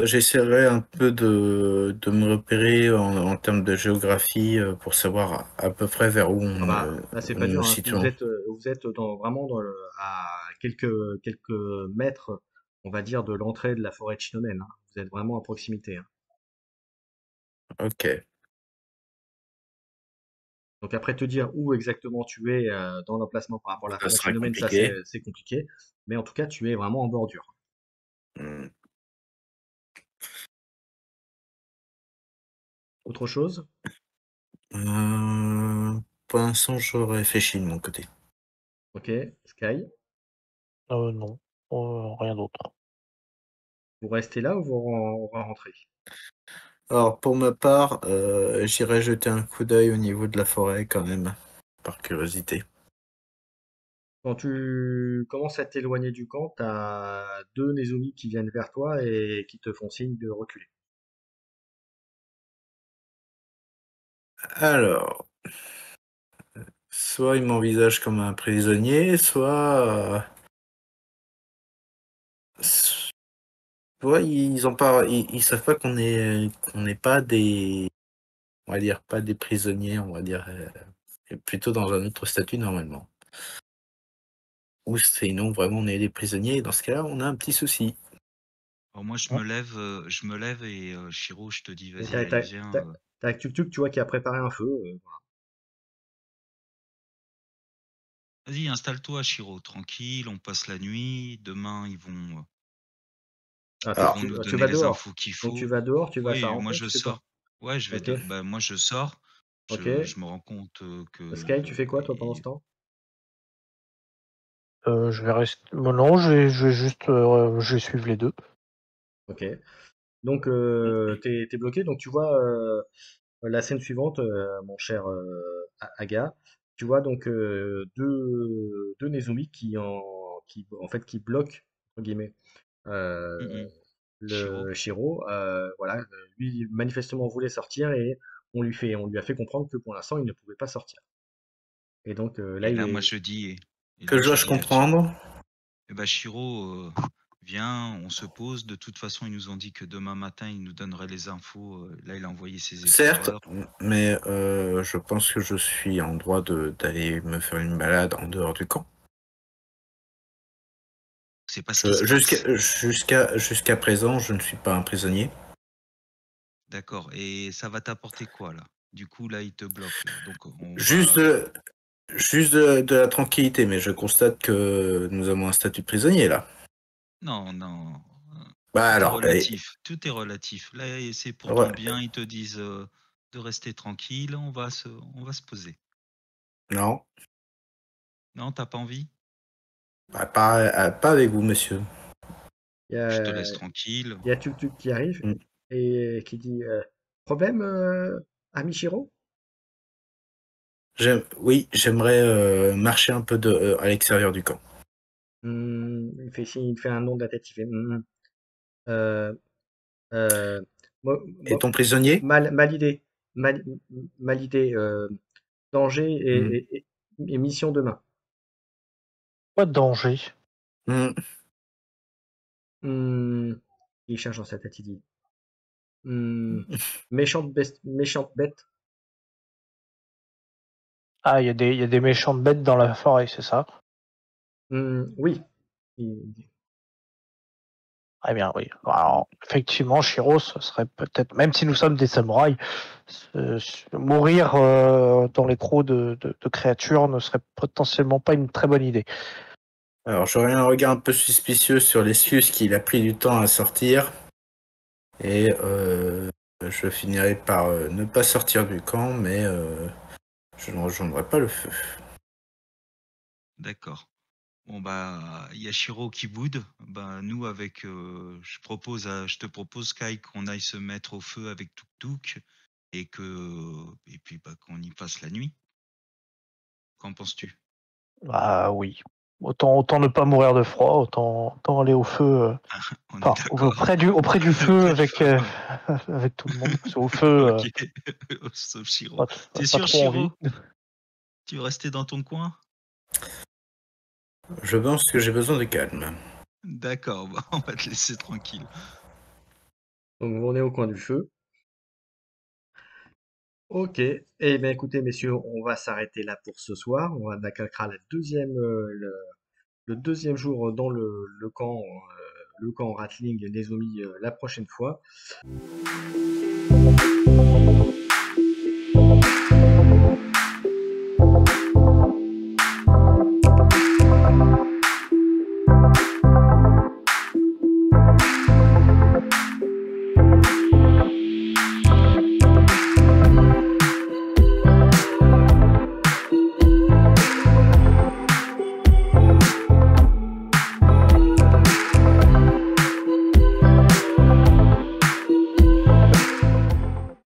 Speaker 3: J'essaierai un peu de me repérer en termes de géographie pour savoir à peu près vers où
Speaker 1: Ah bah, là c'est
Speaker 3: on
Speaker 1: pas
Speaker 3: nous
Speaker 1: dur, hein.
Speaker 3: situons.
Speaker 1: Vous êtes vraiment à quelques mètres, on va dire, de l'entrée de la forêt de Shinomen, hein. Vous êtes vraiment à proximité, hein.
Speaker 3: Ok,
Speaker 1: Donc après te dire où exactement tu es dans l'emplacement par rapport à la
Speaker 3: ça
Speaker 1: forêt de
Speaker 3: sera
Speaker 1: Shinomen, ça
Speaker 3: compliqué.
Speaker 1: c'est compliqué. Mais en tout cas, tu es vraiment en bordure.
Speaker 3: Mm.
Speaker 1: Autre chose?
Speaker 3: Pour l'instant, je réfléchis de mon côté.
Speaker 1: Ok. Sky,
Speaker 2: Non, rien d'autre.
Speaker 1: vous restez là ou vous rentrez?
Speaker 3: Alors, pour ma part, j'irai jeter un coup d'œil au niveau de la forêt quand même, par curiosité.
Speaker 1: Quand tu commences à t'éloigner du camp, tu as deux Nezumi qui viennent vers toi et qui te font signe de reculer.
Speaker 3: Alors, soit ils m'envisagent comme un prisonnier, soit ils ont pas, ils savent pas qu'on n'est pas des, on va dire pas des prisonniers, on va dire plutôt dans un autre statut normalement. Ou sinon vraiment on est des prisonniers. Et dans ce cas-là, on a un petit souci.
Speaker 4: Alors moi,
Speaker 2: Hein.
Speaker 4: je me lève et Shiro, je te dis,
Speaker 1: Et
Speaker 4: vas-y, allez, viens.
Speaker 1: t'as Tuk-Tuk, tu vois, qui a préparé un feu.
Speaker 4: Vas-y, installe-toi, Shiro, tranquille, on passe la nuit. Demain,
Speaker 1: Ah,
Speaker 4: ils
Speaker 3: Alors,
Speaker 4: vont nous
Speaker 1: tu
Speaker 4: donner
Speaker 1: vas
Speaker 4: les
Speaker 1: dehors.
Speaker 4: infos qu'il
Speaker 1: Donc tu
Speaker 4: faut.
Speaker 1: vas dehors, tu vas à sa
Speaker 4: Oui, moi
Speaker 1: rencontre,
Speaker 4: je
Speaker 1: tu fais quoi?
Speaker 4: sors. Ouais,
Speaker 1: Ok,
Speaker 4: bah, moi je sors.
Speaker 1: ok.
Speaker 4: Je me rends compte
Speaker 1: Sky,
Speaker 4: que
Speaker 1: tu fais quoi toi pendant ce temps?
Speaker 2: Je vais rester. Non, je vais juste, je vais suivre les deux.
Speaker 1: Ok. Donc t'es bloqué, donc tu vois la scène suivante, mon cher Aga. Tu vois donc deux Nezumi qui en fait qui bloquent entre guillemets euh,
Speaker 4: Mm, mm. Shiro.
Speaker 1: le Shiro. Voilà, lui manifestement voulait sortir et on lui a fait comprendre que pour l'instant il ne pouvait pas sortir. Et donc là
Speaker 4: Et
Speaker 1: il
Speaker 4: là, moi
Speaker 1: est.
Speaker 4: je dis, et
Speaker 3: que
Speaker 4: là
Speaker 3: je
Speaker 4: je
Speaker 3: dois-je
Speaker 4: dis,
Speaker 3: comprendre?
Speaker 4: eh ben, Shiro, viens, on se pose. De toute façon, ils nous ont dit que demain matin, ils nous donneraient les infos. Là, il a envoyé ses
Speaker 3: Certes,
Speaker 4: explorers.
Speaker 3: mais je pense que je suis en droit d'aller me faire une balade en dehors du camp.
Speaker 4: C'est pas ce qui se passe.
Speaker 3: Jusqu'à présent, je ne suis pas un prisonnier.
Speaker 4: D'accord. Et ça va t'apporter quoi là? Du coup, là, ils te bloquent là. Donc, on
Speaker 3: Juste
Speaker 4: va.
Speaker 3: de, de la tranquillité, mais je constate que nous avons un statut de prisonnier là.
Speaker 4: Non, non.
Speaker 3: Bah
Speaker 4: Tout est
Speaker 3: alors,
Speaker 4: relatif. Tout est relatif. Là, c'est pour ton bien. Ils te disent de rester tranquille. On va se poser.
Speaker 3: non,
Speaker 4: Non, t'as pas envie?
Speaker 3: bah, pas avec vous, monsieur.
Speaker 1: Il y
Speaker 4: Je te
Speaker 1: a,
Speaker 4: laisse tranquille.
Speaker 1: il y a Tuk-Tuk qui arrive
Speaker 3: Mm.
Speaker 1: et qui dit problème, ami Shiro?
Speaker 3: Oui, j'aimerais marcher un peu à l'extérieur du camp.
Speaker 1: Il fait un nom de la tête, il fait euh, euh, mo-
Speaker 3: Et
Speaker 1: mo-
Speaker 3: ton prisonnier?
Speaker 1: mal idée, mal, mal idée, danger
Speaker 3: Mm.
Speaker 1: et mission demain.
Speaker 2: Pas de danger.
Speaker 3: Mm.
Speaker 1: Hmm, il cherche dans sa tête, il dit hmm, méchante bête.
Speaker 2: Ah, il y a des méchantes bêtes dans la forêt, c'est ça?
Speaker 1: Oui. Il-
Speaker 2: Très bien, oui. Alors, effectivement, Shiro, ce serait peut-être, même si nous sommes des samouraïs, mourir dans les crocs de créatures ne serait potentiellement pas une très bonne idée.
Speaker 3: Alors, j'aurais un regard un peu suspicieux sur l'excuse qu'il a pris du temps à sortir. Et je finirai par ne pas sortir du camp, mais je ne rejoindrai pas le feu.
Speaker 4: D'accord. Bon bah, il y a Shiro qui boude. Bah, nous avec, je te propose Kai qu'on aille se mettre au feu avec Tuk Tuk et puis bah qu'on y passe la nuit. Qu'en penses-tu?
Speaker 2: Ah oui. Autant ne pas mourir de froid, autant aller au feu.
Speaker 4: On est
Speaker 2: Enfin,
Speaker 4: d'accord.
Speaker 2: auprès du feu
Speaker 4: Auprès du
Speaker 2: avec,
Speaker 4: feu, ouais.
Speaker 2: avec tout le monde. Parce qu'au feu,
Speaker 4: Ok. Sauf Shiro. T'es
Speaker 2: pas
Speaker 4: sûr,
Speaker 2: trop envie.
Speaker 4: Shiro? Tu veux rester dans ton coin?
Speaker 3: Je pense que j'ai besoin de calme.
Speaker 4: D'accord, bah, on va te laisser tranquille.
Speaker 1: Donc on est au coin du feu. Ok. Eh bien écoutez messieurs, on va s'arrêter là pour ce soir. On attaquera le deuxième jour dans le camp Ratling Nezumi la prochaine fois.